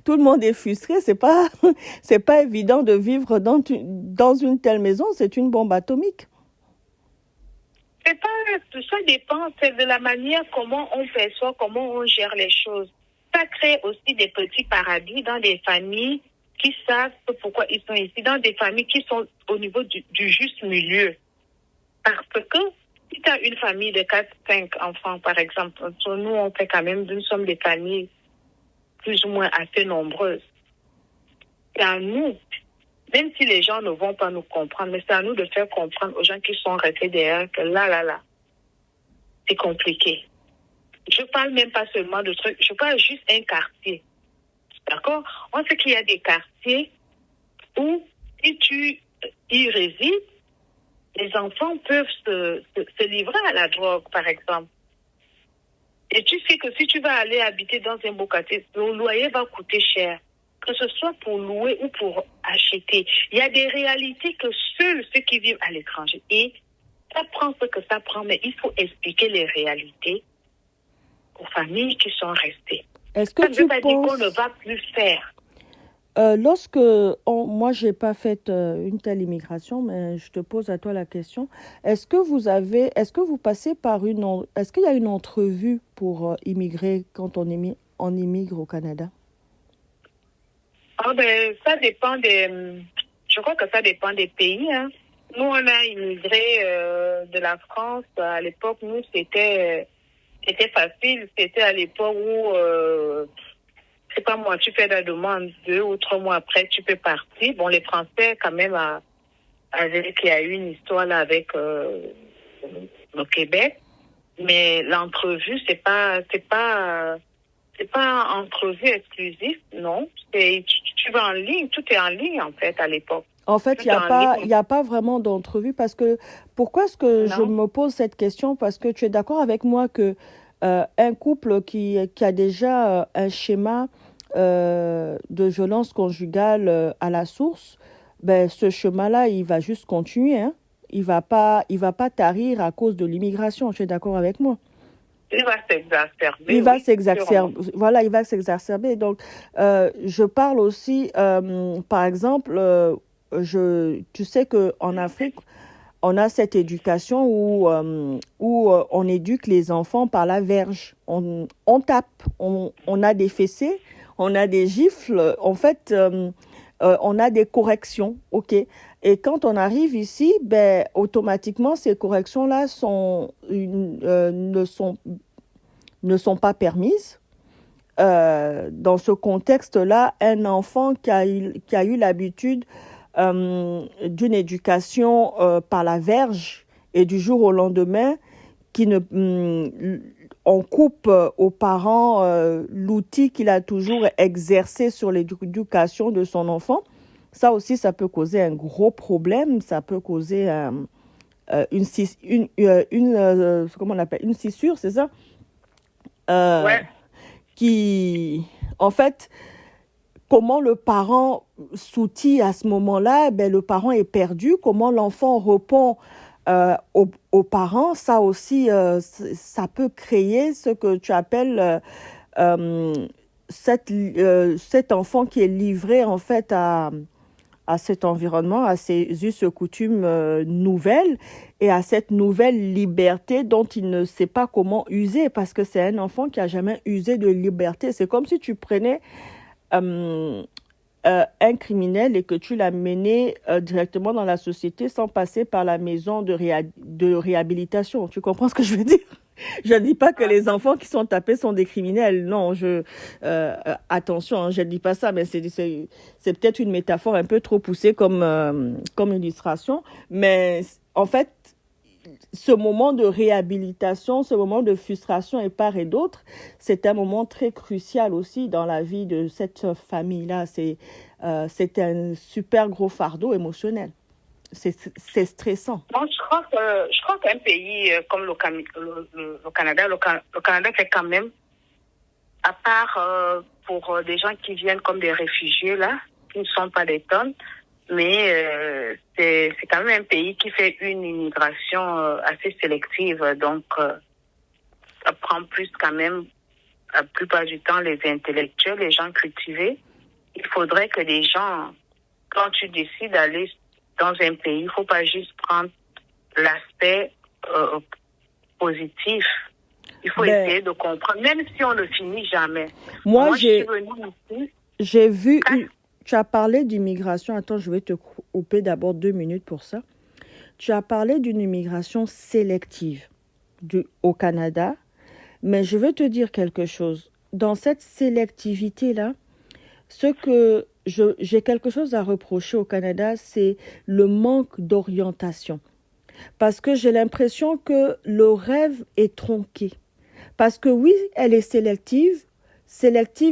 tout le monde est frustré. C'est pas évident de vivre dans une telle maison. C'est une bombe atomique. Ça dépend, c'est de la manière comment on perçoit, comment on gère les choses. Ça crée aussi des petits paradis dans des familles qui savent pourquoi ils sont ici, dans des familles qui sont au niveau du juste milieu. Parce que si tu as une famille de 4-5 enfants, par exemple, nous, on fait quand même, nous sommes des familles plus ou moins assez nombreuses. C'est à nous, même si les gens ne vont pas nous comprendre, mais c'est à nous de faire comprendre aux gens qui sont restés derrière que là, c'est compliqué. Je parle même pas seulement de trucs, je parle juste un quartier. D'accord? On sait qu'il y a des quartiers où, si tu y résides, les enfants peuvent se livrer à la drogue, par exemple. Et tu sais que si tu vas aller habiter dans un beau quartier, le loyer va coûter cher, que ce soit pour louer ou pour acheter. Il y a des réalités que seuls ceux qui vivent à l'étranger. Et ça prend ce que ça prend, mais il faut expliquer les réalités aux familles qui sont restées. Est-ce que ça ne veut pas dire qu'on ne va plus faire. Moi, j'ai pas fait une telle immigration, mais je te pose à toi la question. Est-ce que vous passez est-ce qu'il y a une entrevue pour immigrer quand on immigre au Canada? Ça dépend je crois que ça dépend des pays, hein. Nous, on a immigré de la France à l'époque. Nous, c'était facile. C'était à l'époque où c'est pas moi, tu fais la demande 2 ou 3 mois après, tu peux partir. Bon, les Français, quand même, il y a eu une histoire là avec le Québec, mais l'entrevue, c'est pas entrevue exclusive, non. Tu vas en ligne, tout est en ligne, en fait, à l'époque. En fait, il n'y a pas vraiment d'entrevue parce que, pourquoi est-ce que je me pose cette question? Parce que tu es d'accord avec moi que un couple qui a déjà un schéma de violence conjugale à la source, ce schéma-là, il va juste continuer, hein. Il va pas tarir à cause de l'immigration. Tu es d'accord avec moi? Il va s'exacerber. Il va s'exacerber. Donc, je parle aussi, par exemple, tu sais qu'en Afrique, on a cette éducation où on éduque les enfants par la verge. On tape, on a des fessées, on a des gifles. En fait, on a des corrections, ok. Et quand on arrive ici, ben automatiquement ces corrections-là ne sont pas permises. Dans ce contexte-là, un enfant qui a eu l'habitude d'une éducation par la verge et du jour au lendemain, on coupe aux parents l'outil qu'il a toujours exercé sur l'éducation de son enfant. Ça aussi, ça peut causer un gros problème. Ça peut causer comment on appelle, une scissure, c'est ça? Ouais. Qui, en fait, comment le parent s'outille à ce moment-là, ben, le parent est perdu. Comment l'enfant répond aux parents, ça aussi, ça peut créer ce que tu appelles cet enfant qui est livré en fait à cet environnement, à ces us et coutumes nouvelles et à cette nouvelle liberté dont il ne sait pas comment user parce que c'est un enfant qui n'a jamais usé de liberté. C'est comme si tu prenais un criminel et que tu l'as mené directement dans la société sans passer par la maison de réhabilitation. Tu comprends ce que je veux dire? Je ne dis pas que les enfants qui sont tapés sont des criminels. Non, attention, hein, je ne dis pas ça, mais c'est peut-être une métaphore un peu trop poussée comme illustration. Mais en fait, ce moment de réhabilitation, ce moment de frustration et part et d'autre, c'est un moment très crucial aussi dans la vie de cette famille-là. C'est un super gros fardeau émotionnel. C'est stressant. Donc, je crois qu'un pays comme le Canada, le Canada fait quand même, à part pour des gens qui viennent comme des réfugiés là, qui ne sont pas des tonnes, mais c'est quand même un pays qui fait une immigration assez sélective, donc ça prend plus quand même, la plupart du temps, les intellectuels, les gens cultivés. Il faudrait que les gens, quand tu décides d'aller dans un pays, il ne faut pas juste prendre l'aspect positif. Il faut essayer de comprendre, même si on ne finit jamais. Moi j'ai vu... Tu as parlé d'immigration. Attends, je vais te couper d'abord 2 minutes pour ça. Tu as parlé d'une immigration sélective au Canada, mais je veux te dire quelque chose. Dans cette sélectivité-là, j'ai quelque chose à reprocher au Canada, c'est le manque d'orientation. Parce que j'ai l'impression que le rêve est tronqué. Parce que oui, elle est sélective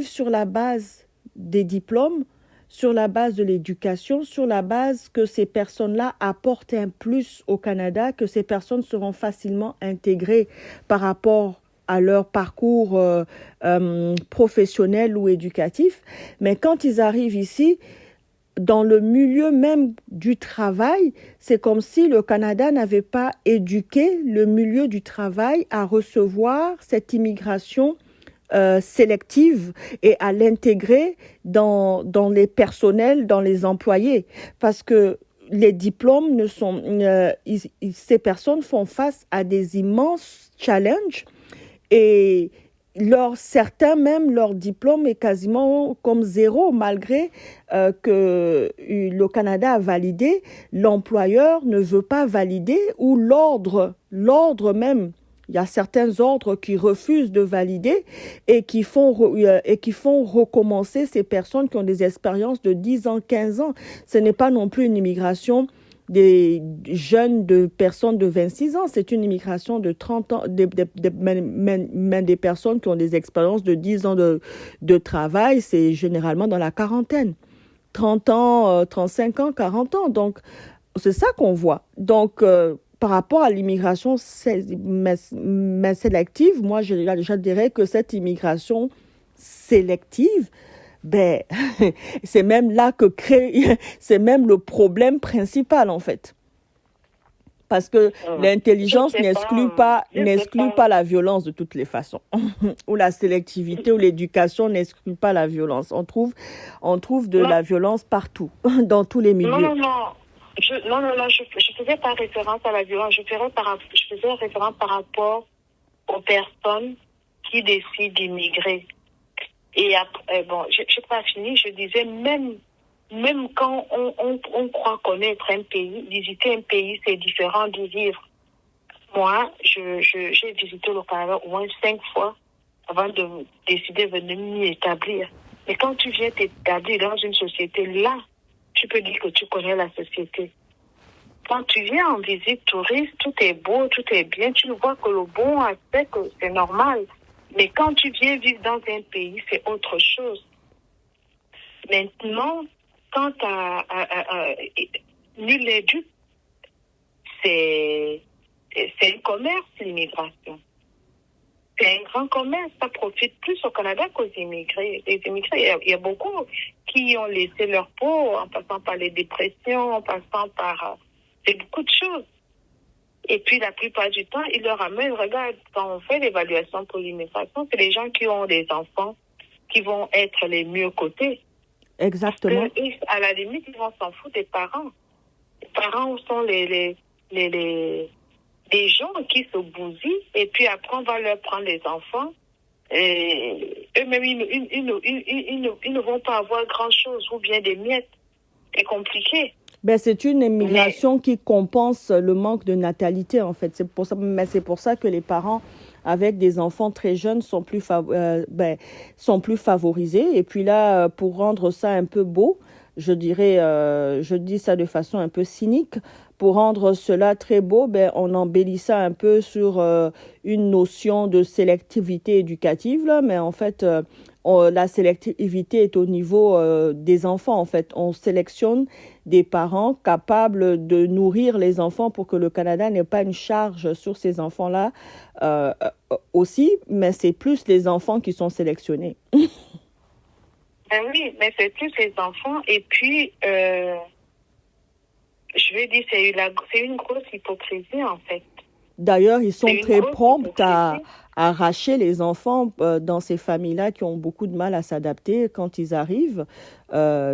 sur la base des diplômes, sur la base de l'éducation, sur la base que ces personnes-là apportent un plus au Canada, que ces personnes seront facilement intégrées par rapport à leur parcours professionnel ou éducatif. Mais quand ils arrivent ici, dans le milieu même du travail, c'est comme si le Canada n'avait pas éduqué le milieu du travail à recevoir cette immigration sélective et à l'intégrer dans les personnels, dans les employés. Parce que les diplômes ces personnes font face à des immenses challenges et certains même leur diplôme est quasiment comme zéro malgré que le Canada a validé, l'employeur ne veut pas valider ou l'ordre même. Il y a certains ordres qui refusent de valider et qui font recommencer ces personnes qui ont des expériences de 10 ans, 15 ans. Ce n'est pas non plus une immigration des jeunes, de personnes de 26 ans. C'est une immigration de 30 ans, même des personnes qui ont des expériences de 10 ans de travail. C'est généralement dans la quarantaine. 30 ans, 35 ans, 40 ans. Donc, c'est ça qu'on voit. Donc, par rapport à l'immigration sélective, moi, je dirais que cette immigration sélective, ben, c'est même là c'est même le problème principal, en fait. Parce que l'intelligence n'exclut pas la violence de toutes les façons. Ou la sélectivité ou l'éducation n'exclut pas la violence. On trouve de la violence partout, dans tous les milieux. Je faisais pas référence à la violence. Je faisais référence par rapport aux personnes qui décident d'immigrer. Et après, bon, je n'ai pas fini, je disais, même quand on croit connaître un pays, visiter un pays, c'est différent d'y vivre. Moi, j'ai visité le Canada au moins 5 fois avant de décider de venir m'y établir. Mais quand tu viens t'établir dans une société, là, tu peux dire que tu connais la société. Quand tu viens en visite touriste, tout est beau, tout est bien, tu vois que le bon aspect, que c'est normal. Mais quand tu viens vivre dans un pays, c'est autre chose. Maintenant, quand nul n'est dupe, c'est un commerce, l'immigration. C'est un grand commerce, ça profite plus au Canada qu'aux immigrés. Les immigrés, il y a beaucoup qui ont laissé leur peau en passant par les dépressions, en passant par... c'est beaucoup de choses. Et puis, la plupart du temps, ils leur amènent, regarde, quand on fait l'évaluation pour l'immigration, c'est les gens qui ont des enfants qui vont être les mieux cotés. Exactement. Parce que, à la limite, ils vont s'en foutre des parents. Les parents sont les gens qui se bousillent, et puis après, on va leur prendre les enfants. Et eux-mêmes, ils ne vont pas avoir grand-chose, ou bien des miettes. C'est compliqué. Ben, c'est une immigration qui compense le manque de natalité, en fait. C'est pour ça que les parents avec des enfants très jeunes sont plus favorisés. Et puis là, pour rendre ça un peu beau, je dis ça de façon un peu cynique, pour rendre cela très beau, on embellit ça un peu sur une notion de sélectivité éducative, là, mais en fait, la sélectivité est au niveau des enfants. En fait, on sélectionne des parents capables de nourrir les enfants pour que le Canada n'ait pas une charge sur ces enfants-là aussi, mais c'est plus les enfants qui sont sélectionnés. Oui, mais c'est plus les enfants. Et puis, je vais dire, c'est une grosse hypocrisie, en fait. D'ailleurs, ils sont très prompts à arracher les enfants dans ces familles-là qui ont beaucoup de mal à s'adapter quand ils arrivent.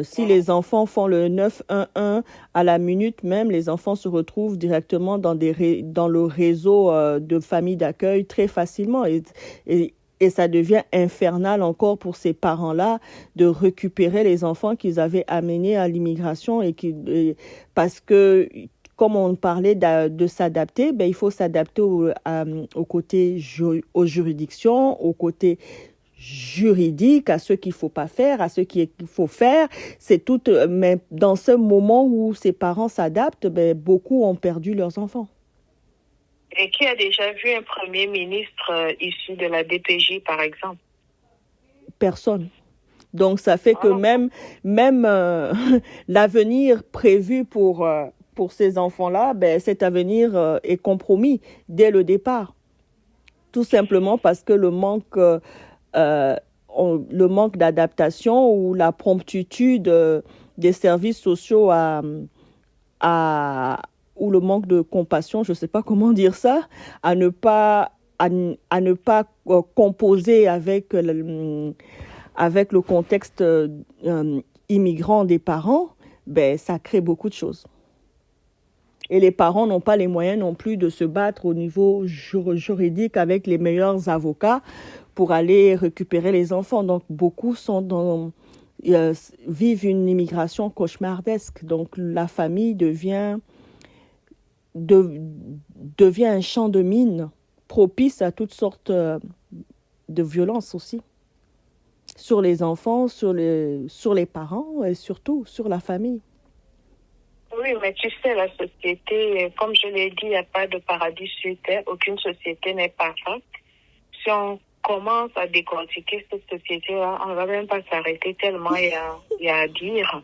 Si les enfants font le 911 à la minute même, les enfants se retrouvent directement dans le réseau de familles d'accueil très facilement. Et ça devient infernal encore pour ces parents-là de récupérer les enfants qu'ils avaient amenés à l'immigration parce que comme on parlait de s'adapter, il faut s'adapter aux juridictions, au côté juridique, à ce qu'il ne faut pas faire, à ce qu'il faut faire. C'est tout. Mais dans ce moment où ces parents s'adaptent, beaucoup ont perdu leurs enfants. Et qui a déjà vu un premier ministre issu de la DPJ, par exemple? Personne. Donc, ça fait que même l'avenir prévu pour ces enfants-là, cet avenir est compromis dès le départ. Tout simplement parce que le manque d'adaptation ou la promptitude des services sociaux ou le manque de compassion, je ne sais pas comment dire ça, à ne pas composer avec le contexte immigrant des parents, ça crée beaucoup de choses. Et les parents n'ont pas les moyens non plus de se battre au niveau juridique avec les meilleurs avocats pour aller récupérer les enfants. Donc, beaucoup vivent une immigration cauchemardesque. Donc, la famille devient un champ de mine propice à toutes sortes de violences aussi. Sur les enfants, sur les parents et surtout sur la famille. Oui, mais tu sais, la société, comme je l'ai dit, il n'y a pas de paradis sur terre. Aucune société n'est parfaite. Si on commence à décortiquer cette société-là, on ne va même pas s'arrêter tellement il y a à dire.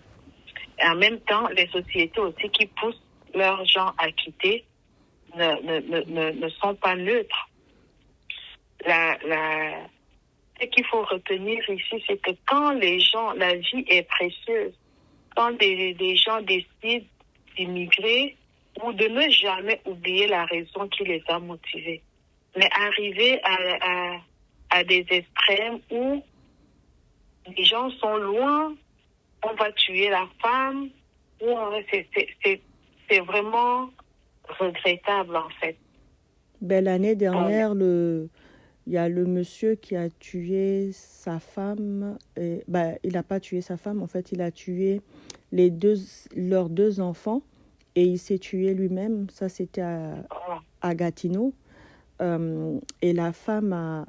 Et en même temps, les sociétés aussi qui poussent leurs gens à quitter ne sont pas neutres. Ce qu'il faut retenir ici, c'est que quand la vie est précieuse, quand des gens décident d'immigrer ou de ne jamais oublier la raison qui les a motivés. Mais arriver à des extrêmes où les gens sont loin, on va tuer la femme, c'est vraiment regrettable en fait. L'année dernière, le Il y a le monsieur qui a tué sa femme. Il n'a pas tué sa femme, en fait, il a tué leurs deux enfants et il s'est tué lui-même. Ça, c'était à Gatineau. Et la femme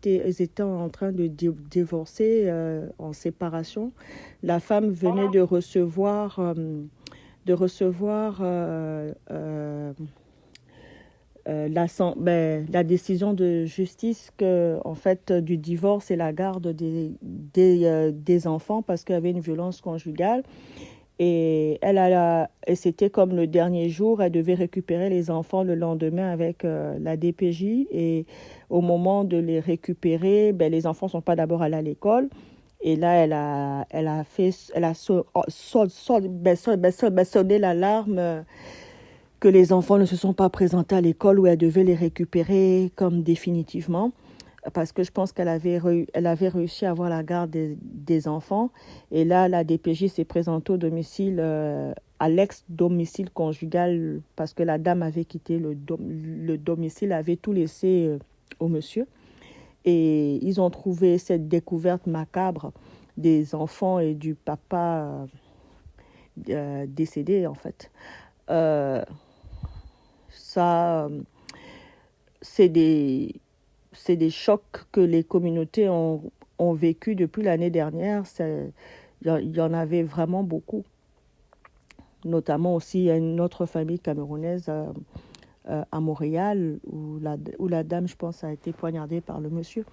ils étaient en train de divorcer en séparation. La femme venait de recevoir la décision de justice que, en fait, du divorce et la garde des enfants parce qu'il y avait une violence conjugale. Et et c'était comme le dernier jour, elle devait récupérer les enfants le lendemain avec la DPJ. Et au moment de les récupérer, les enfants ne sont pas d'abord allés à l'école. Et là, elle a sonné l'alarme que les enfants ne se sont pas présentés à l'école où elle devait les récupérer comme définitivement. Parce que je pense qu'elle avait réussi à avoir la garde des enfants. Et là, la DPJ s'est présentée au domicile, à l'ex-domicile conjugal, parce que la dame avait quitté le domicile, avait tout laissé au monsieur. Et ils ont trouvé cette découverte macabre des enfants et du papa décédé, en fait. Ça, c'est des chocs que les communautés ont vécu depuis l'année dernière. Il y en avait vraiment beaucoup. Notamment aussi, il y a une autre famille camerounaise à Montréal où la dame, je pense, a été poignardée par le monsieur.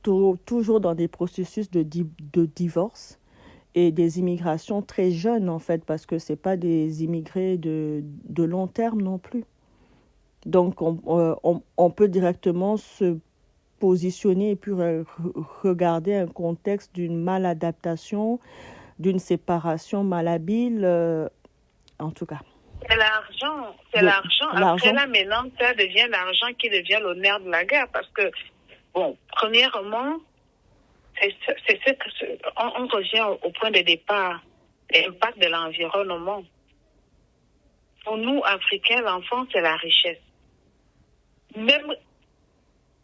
Toujours dans des processus de divorce et des immigrations très jeunes, en fait, parce que ce n'est pas des immigrés de long terme non plus. Donc, on peut directement se positionner et puis regarder un contexte d'une maladaptation, d'une séparation malhabile, en tout cas. C'est l'argent. Après là, maintenant, ça devient l'argent qui devient le nerf de la guerre. Parce que, premièrement, on revient au point de départ, l'impact de l'environnement. Pour nous, Africains, l'enfant, c'est la richesse. Même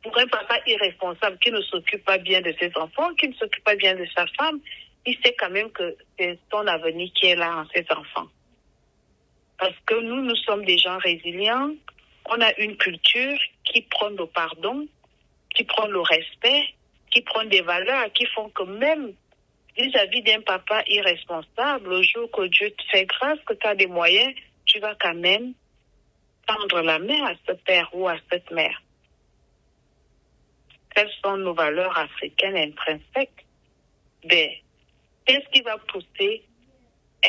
pour un papa irresponsable qui ne s'occupe pas bien de ses enfants, qui ne s'occupe pas bien de sa femme, il sait quand même que c'est son avenir qui est là en ses enfants. Parce que nous sommes des gens résilients, on a une culture qui prône le pardon, qui prône le respect, qui prône des valeurs qui font que même vis-à-vis d'un papa irresponsable, le jour que Dieu te fait grâce, que tu as des moyens, tu vas quand même tendre la main à ce père ou à cette mère. Quelles sont nos valeurs africaines intrinsèques? Qu'est-ce qui va pousser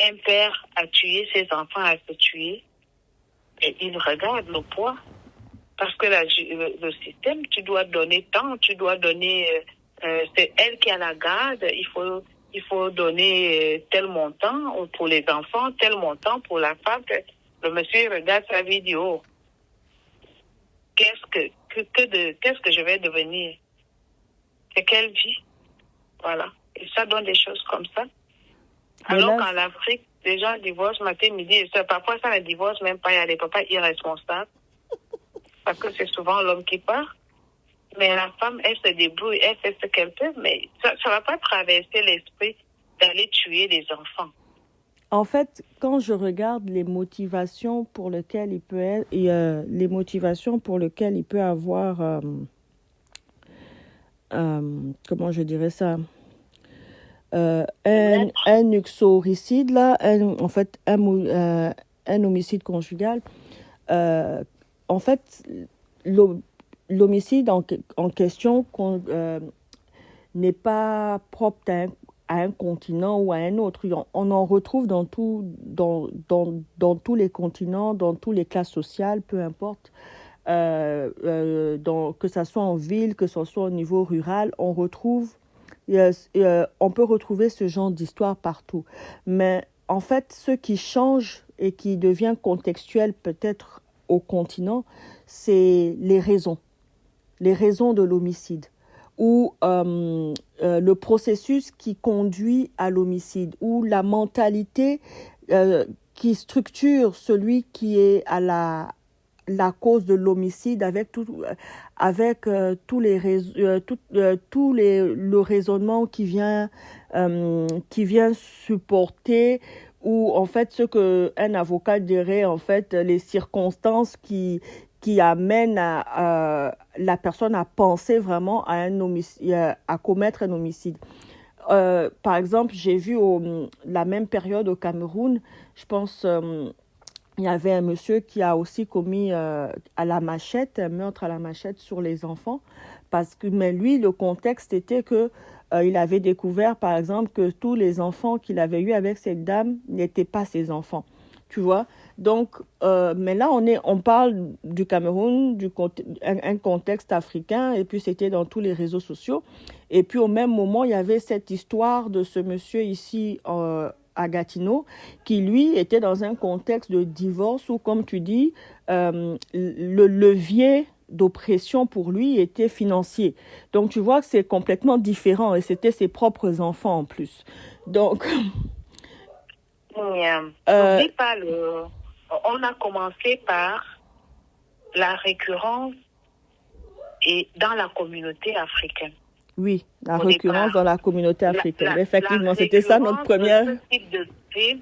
un père à tuer ses enfants, à se tuer? Et il regarde le poids. Parce que le système, tu dois donner tant, tu dois donner, c'est elle qui a la garde, il faut donner tel montant pour les enfants, tel montant pour la femme. Le monsieur regarde sa vidéo. Qu'est-ce que je vais devenir? C'est quelle vie? Voilà. Et ça donne des choses comme ça. Alors qu'en Afrique, les gens divorcent matin, midi et soir. Parfois, ça ne divorce même pas. Il y a des papas irresponsables. Parce que c'est souvent l'homme qui part. Mais la femme, elle se débrouille, elle fait ce qu'elle peut. Mais ça ne va pas traverser l'esprit d'aller tuer des enfants. En fait, quand je regarde les motivations pour lesquelles il peut être, avoir, comment je dirais ça, un uxoricide là, un homicide conjugal. En fait, l'homicide en question n'est pas propre à un continent ou à un autre. On en retrouve dans tous les continents, dans toutes les classes sociales, peu importe. Que ce soit en ville, que ce soit au niveau rural, on peut retrouver ce genre d'histoire partout. Mais en fait, ce qui change et qui devient contextuel peut-être au continent, c'est les raisons de l'homicide ou le processus qui conduit à l'homicide ou la mentalité qui structure celui qui est à la cause de l'homicide avec tous les le raisonnement qui vient supporter, ou en fait ce que un avocat dirait en fait les circonstances qui amènent la personne à penser vraiment à un homicide, à commettre un homicide. Par exemple, j'ai vu la même période au Cameroun, je pense, il y avait un monsieur qui a aussi commis un meurtre à la machette sur les enfants, mais lui, le contexte était que il avait découvert, par exemple, que tous les enfants qu'il avait eus avec cette dame n'étaient pas ses enfants. Tu vois? Donc, mais là, on parle du Cameroun, un contexte africain, et puis c'était dans tous les réseaux sociaux. Et puis au même moment, il y avait cette histoire de ce monsieur ici à Gatineau, qui lui était dans un contexte de divorce où, comme tu dis, le levier d'oppression pour lui était financier. Donc tu vois que c'est complètement différent, et c'était ses propres enfants en plus. Donc... N'oublie pas, on a commencé par la récurrence et dans la communauté africaine. Oui, la récurrence dans la communauté africaine. Effectivement, c'était ça notre première... Ce type de crime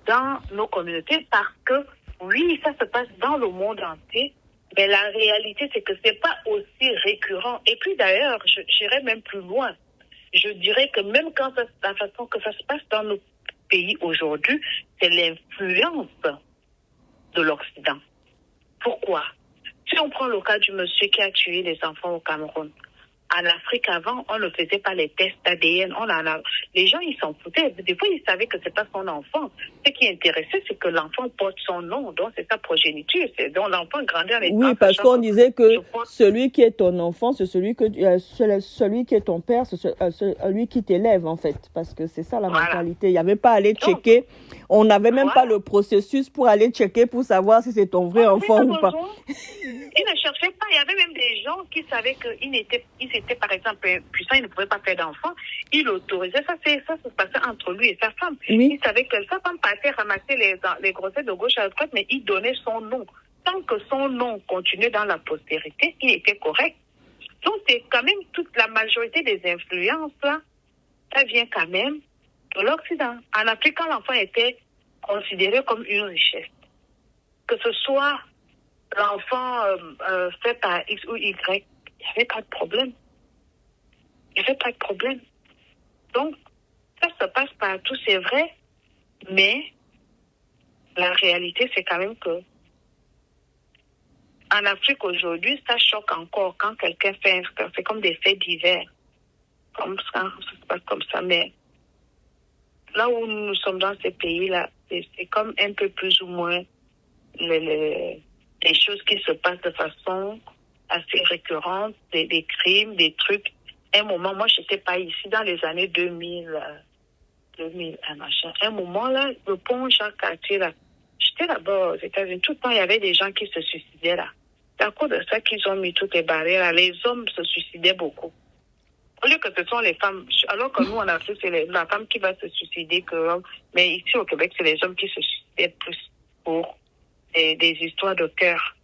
dans nos communautés, parce que, oui, ça se passe dans le monde entier, mais la réalité, c'est que c'est pas aussi récurrent. Et puis d'ailleurs, j'irais même plus loin. Je dirais que même quand la façon que ça se passe dans nos pays aujourd'hui, c'est l'influence de l'Occident. Pourquoi? Si on prend le cas du monsieur qui a tué les enfants au Cameroun, en Afrique avant, on ne faisait pas les tests ADN. Les gens, ils s'en foutaient. Des fois, ils savaient que c'est pas son enfant. Ce qui intéressait, c'est que l'enfant porte son nom, donc c'est sa progéniture. Donc l'enfant grandit avec. Oui, parce qu'on disait que celui qui est ton enfant, c'est celui qui est ton père, c'est celui qui t'élève en fait, parce que c'est ça la mentalité. Il n'y avait pas à aller checker. On n'avait même pas le processus pour aller checker pour savoir si c'est ton vrai enfant ou pas. Ils ne cherchaient pas. Il y avait même des gens qui savaient qu'ils étaient, par exemple, puissants, ils ne pouvaient pas faire d'enfants. Ils l'autorisaient. Ça se passait entre lui et sa femme. Oui. Il savait que sa femme partait ramasser les grossesses de gauche à droite, mais il donnait son nom. Tant que son nom continuait dans la postérité, il était correct. Donc, c'est quand même toute la majorité des influences, là, ça vient quand même de l'Occident. En Afrique, quand l'enfant était considéré comme une richesse, que ce soit l'enfant fait par X ou Y, il n'y avait pas de problème. Il n'y avait pas de problème. Donc, ça se passe partout, c'est vrai, mais la réalité, c'est quand même que en Afrique aujourd'hui, ça choque encore quand quelqu'un c'est comme des faits divers. Comme ça, ça se passe comme ça, mais là où nous sommes dans ces pays-là, c'est comme un peu plus ou moins les choses qui se passent de façon assez récurrente, des crimes, des trucs. Un moment, moi, je n'étais pas ici dans les années 2000, machin. Un moment, là, le pont Jacques-Cartier, là, j'étais là-bas aux États-Unis. Tout le temps, il y avait des gens qui se suicidaient là. C'est à cause de ça qu'ils ont mis toutes les barrières là. Les hommes se suicidaient beaucoup. Au lieu que ce sont les femmes, alors que nous, en Afrique, c'est la femme qui va se suicider que l'homme. Mais ici, au Québec, c'est les hommes qui se suicidaient plus pour des histoires de cœur.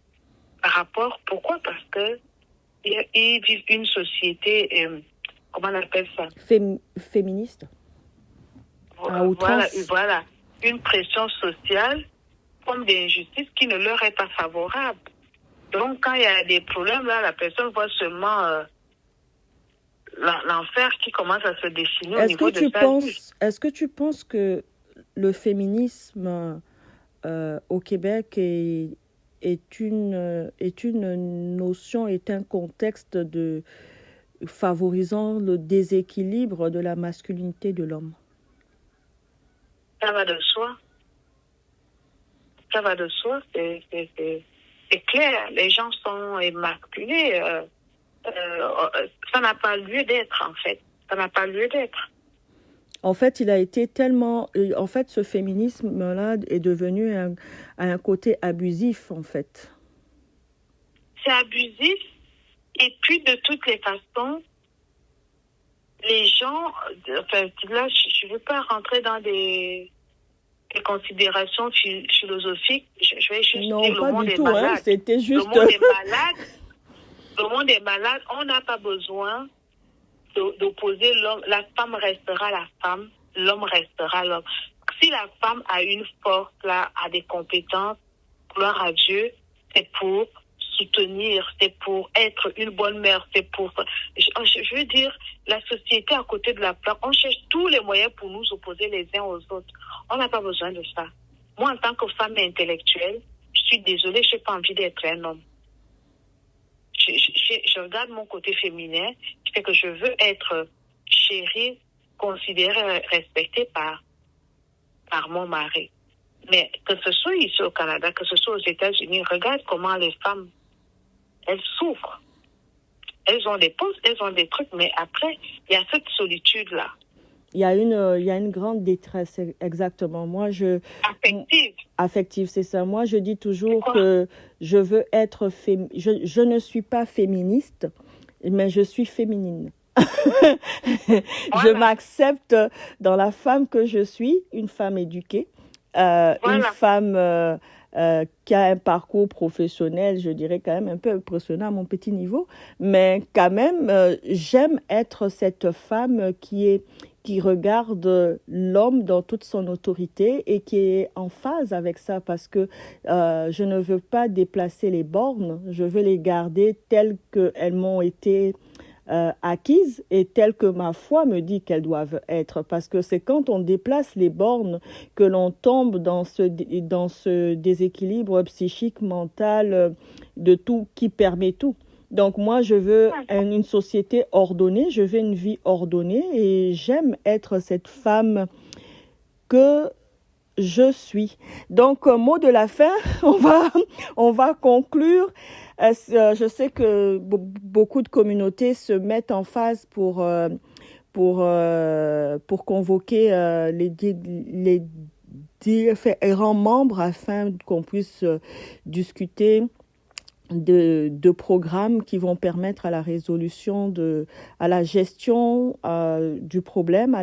Par rapport, pourquoi? Parce que ils vivent une société, comment on appelle ça? Féministe. À outrance. Voilà, une pression sociale comme des injustices qui ne leur est pas favorable. Donc, quand il y a des problèmes, là, la personne voit seulement l'enfer qui commence à se dessiner au niveau de sa vie. Est-ce que tu penses que le féminisme au Québec est une notion, est un contexte favorisant le déséquilibre de la masculinité de l'homme? Ça va de soi. Ça va de soi, c'est clair. Les gens sont immaculés. Ça n'a pas lieu d'être, en fait. Ça n'a pas lieu d'être. En fait, il a été tellement... En fait, ce féminisme-là est devenu un côté abusif, en fait. C'est abusif. Et puis, de toutes les façons, les gens... Enfin, là, je ne veux pas rentrer dans des des considérations philosophiques. Je vais juste Non, dire le pas monde du est tout, malade. hein, c'était juste... Le monde est malade. Le monde est malade. On n'a pas besoin d'opposer l'homme. La femme restera la femme, l'homme restera l'homme. Si la femme a une force, là, a des compétences, gloire à Dieu, c'est pour soutenir, c'est pour être une bonne mère, c'est pour... Je veux dire, la société à côté de la plaque, on cherche tous les moyens pour nous opposer les uns aux autres. On n'a pas besoin de ça. Moi, en tant que femme intellectuelle, je suis désolée, je n'ai pas envie d'être un homme. Je regarde mon côté féminin, c'est que je veux être chérie, considérée, respectée par mon mari. Mais que ce soit ici au Canada, que ce soit aux États-Unis, regarde comment les femmes, elles souffrent. Elles ont des postes, elles ont des trucs, mais après, il y a cette solitude-là. Il y a une grande détresse, exactement. Affective. Affective, c'est ça. Moi, je dis toujours que je veux être je ne suis pas féministe, mais je suis féminine. Voilà. Je m'accepte dans la femme que je suis, une femme éduquée, une femme qui a un parcours professionnel, je dirais quand même un peu impressionnant à mon petit niveau, mais quand même, j'aime être cette femme qui regarde l'homme dans toute son autorité et qui est en phase avec ça, parce que je ne veux pas déplacer les bornes, je veux les garder telles qu'elles m'ont été acquises et telles que ma foi me dit qu'elles doivent être, parce que c'est quand on déplace les bornes que l'on tombe dans ce déséquilibre psychique, mental, de tout, qui permet tout. Donc moi, je veux une société ordonnée, je veux une vie ordonnée et j'aime être cette femme que je suis. Donc, mot de la fin, on va conclure. Je sais que beaucoup de communautés se mettent en phase pour convoquer les différents membres afin qu'on puisse discuter de programmes qui vont permettre à la résolution, à la gestion du problème,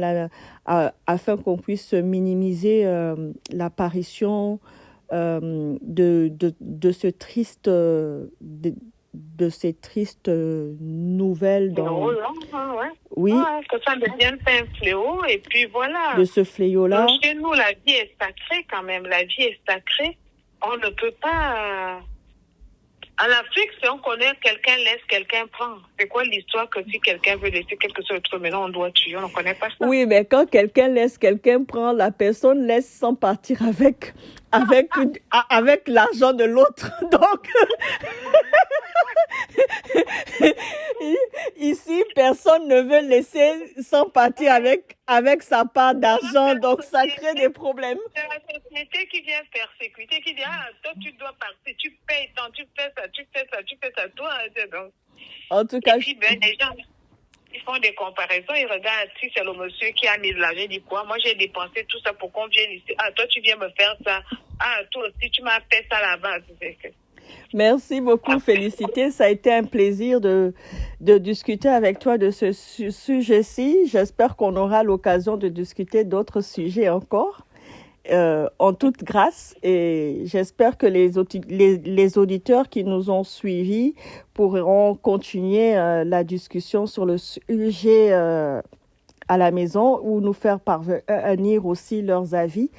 afin qu'on puisse minimiser l'apparition de ces tristes nouvelles. Oui. Que ça devienne un fléau, et puis voilà. De ce fléau-là. Donc, chez nous, la vie est sacrée quand même. La vie est sacrée. On ne peut pas... En Afrique, si on connaît quelqu'un laisse, quelqu'un prend. C'est quoi l'histoire que si quelqu'un veut laisser quelque chose d'autre, maintenant on doit tuer, on ne connaît pas ça. Oui, mais quand quelqu'un laisse, quelqu'un prend, la personne laisse sans partir avec l'argent de l'autre. Donc, ici, personne ne veut laisser sans partir avec sa part d'argent, donc ça crée des problèmes. C'est la société qui vient persécuter, qui dit, toi tu dois partir, tu payes tant, tu fais ça, toi. Donc. En tout cas, et puis, les gens, ils font des comparaisons, ils regardent si c'est le monsieur qui a mis de l'argent, il dit quoi, moi j'ai dépensé tout ça pour qu'on vienne ici, toi tu viens me faire ça, toi aussi tu m'as fait ça là-bas. Merci beaucoup, Félicité. Ça a été un plaisir de discuter avec toi de ce sujet-ci. J'espère qu'on aura l'occasion de discuter d'autres sujets encore, en toute grâce. Et j'espère que les auditeurs qui nous ont suivis pourront continuer la discussion sur le sujet à la maison, ou nous faire parvenir aussi leurs avis,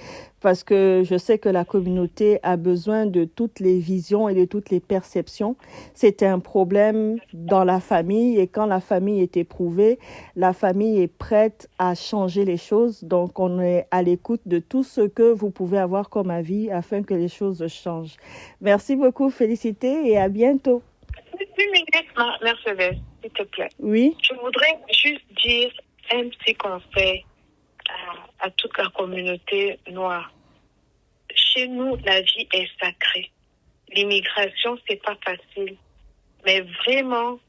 parce que je sais que la communauté a besoin de toutes les visions et de toutes les perceptions. C'était un problème dans la famille, et quand la famille est éprouvée, la famille est prête à changer les choses. Donc, on est à l'écoute de tout ce que vous pouvez avoir comme avis afin que les choses changent. Merci beaucoup, Félicité, et à bientôt. Une minute, Mercedes, s'il te plaît. Oui. Je voudrais juste dire un petit conseil à toute la communauté noire. Chez nous, la vie est sacrée. L'immigration, c'est pas facile. Mais vraiment,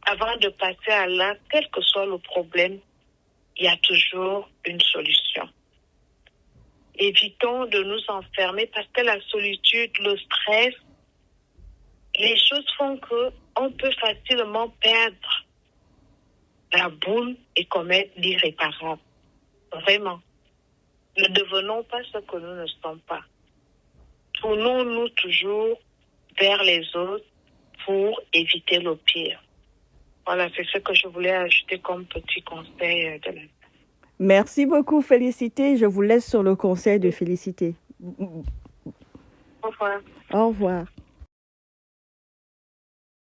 avant de passer à l'acte, quel que soit le problème, il y a toujours une solution. Évitons de nous enfermer, parce que la solitude, le stress, les choses font qu'on peut facilement perdre la boule et commettre l'irréparable. Vraiment. Ne devenons pas ce que nous ne sommes pas. Tournons-nous toujours vers les autres pour éviter le pire. Voilà, c'est ce que je voulais ajouter comme petit conseil de la... Merci beaucoup, Félicité. Je vous laisse sur le conseil de Félicité. Au revoir. Au revoir.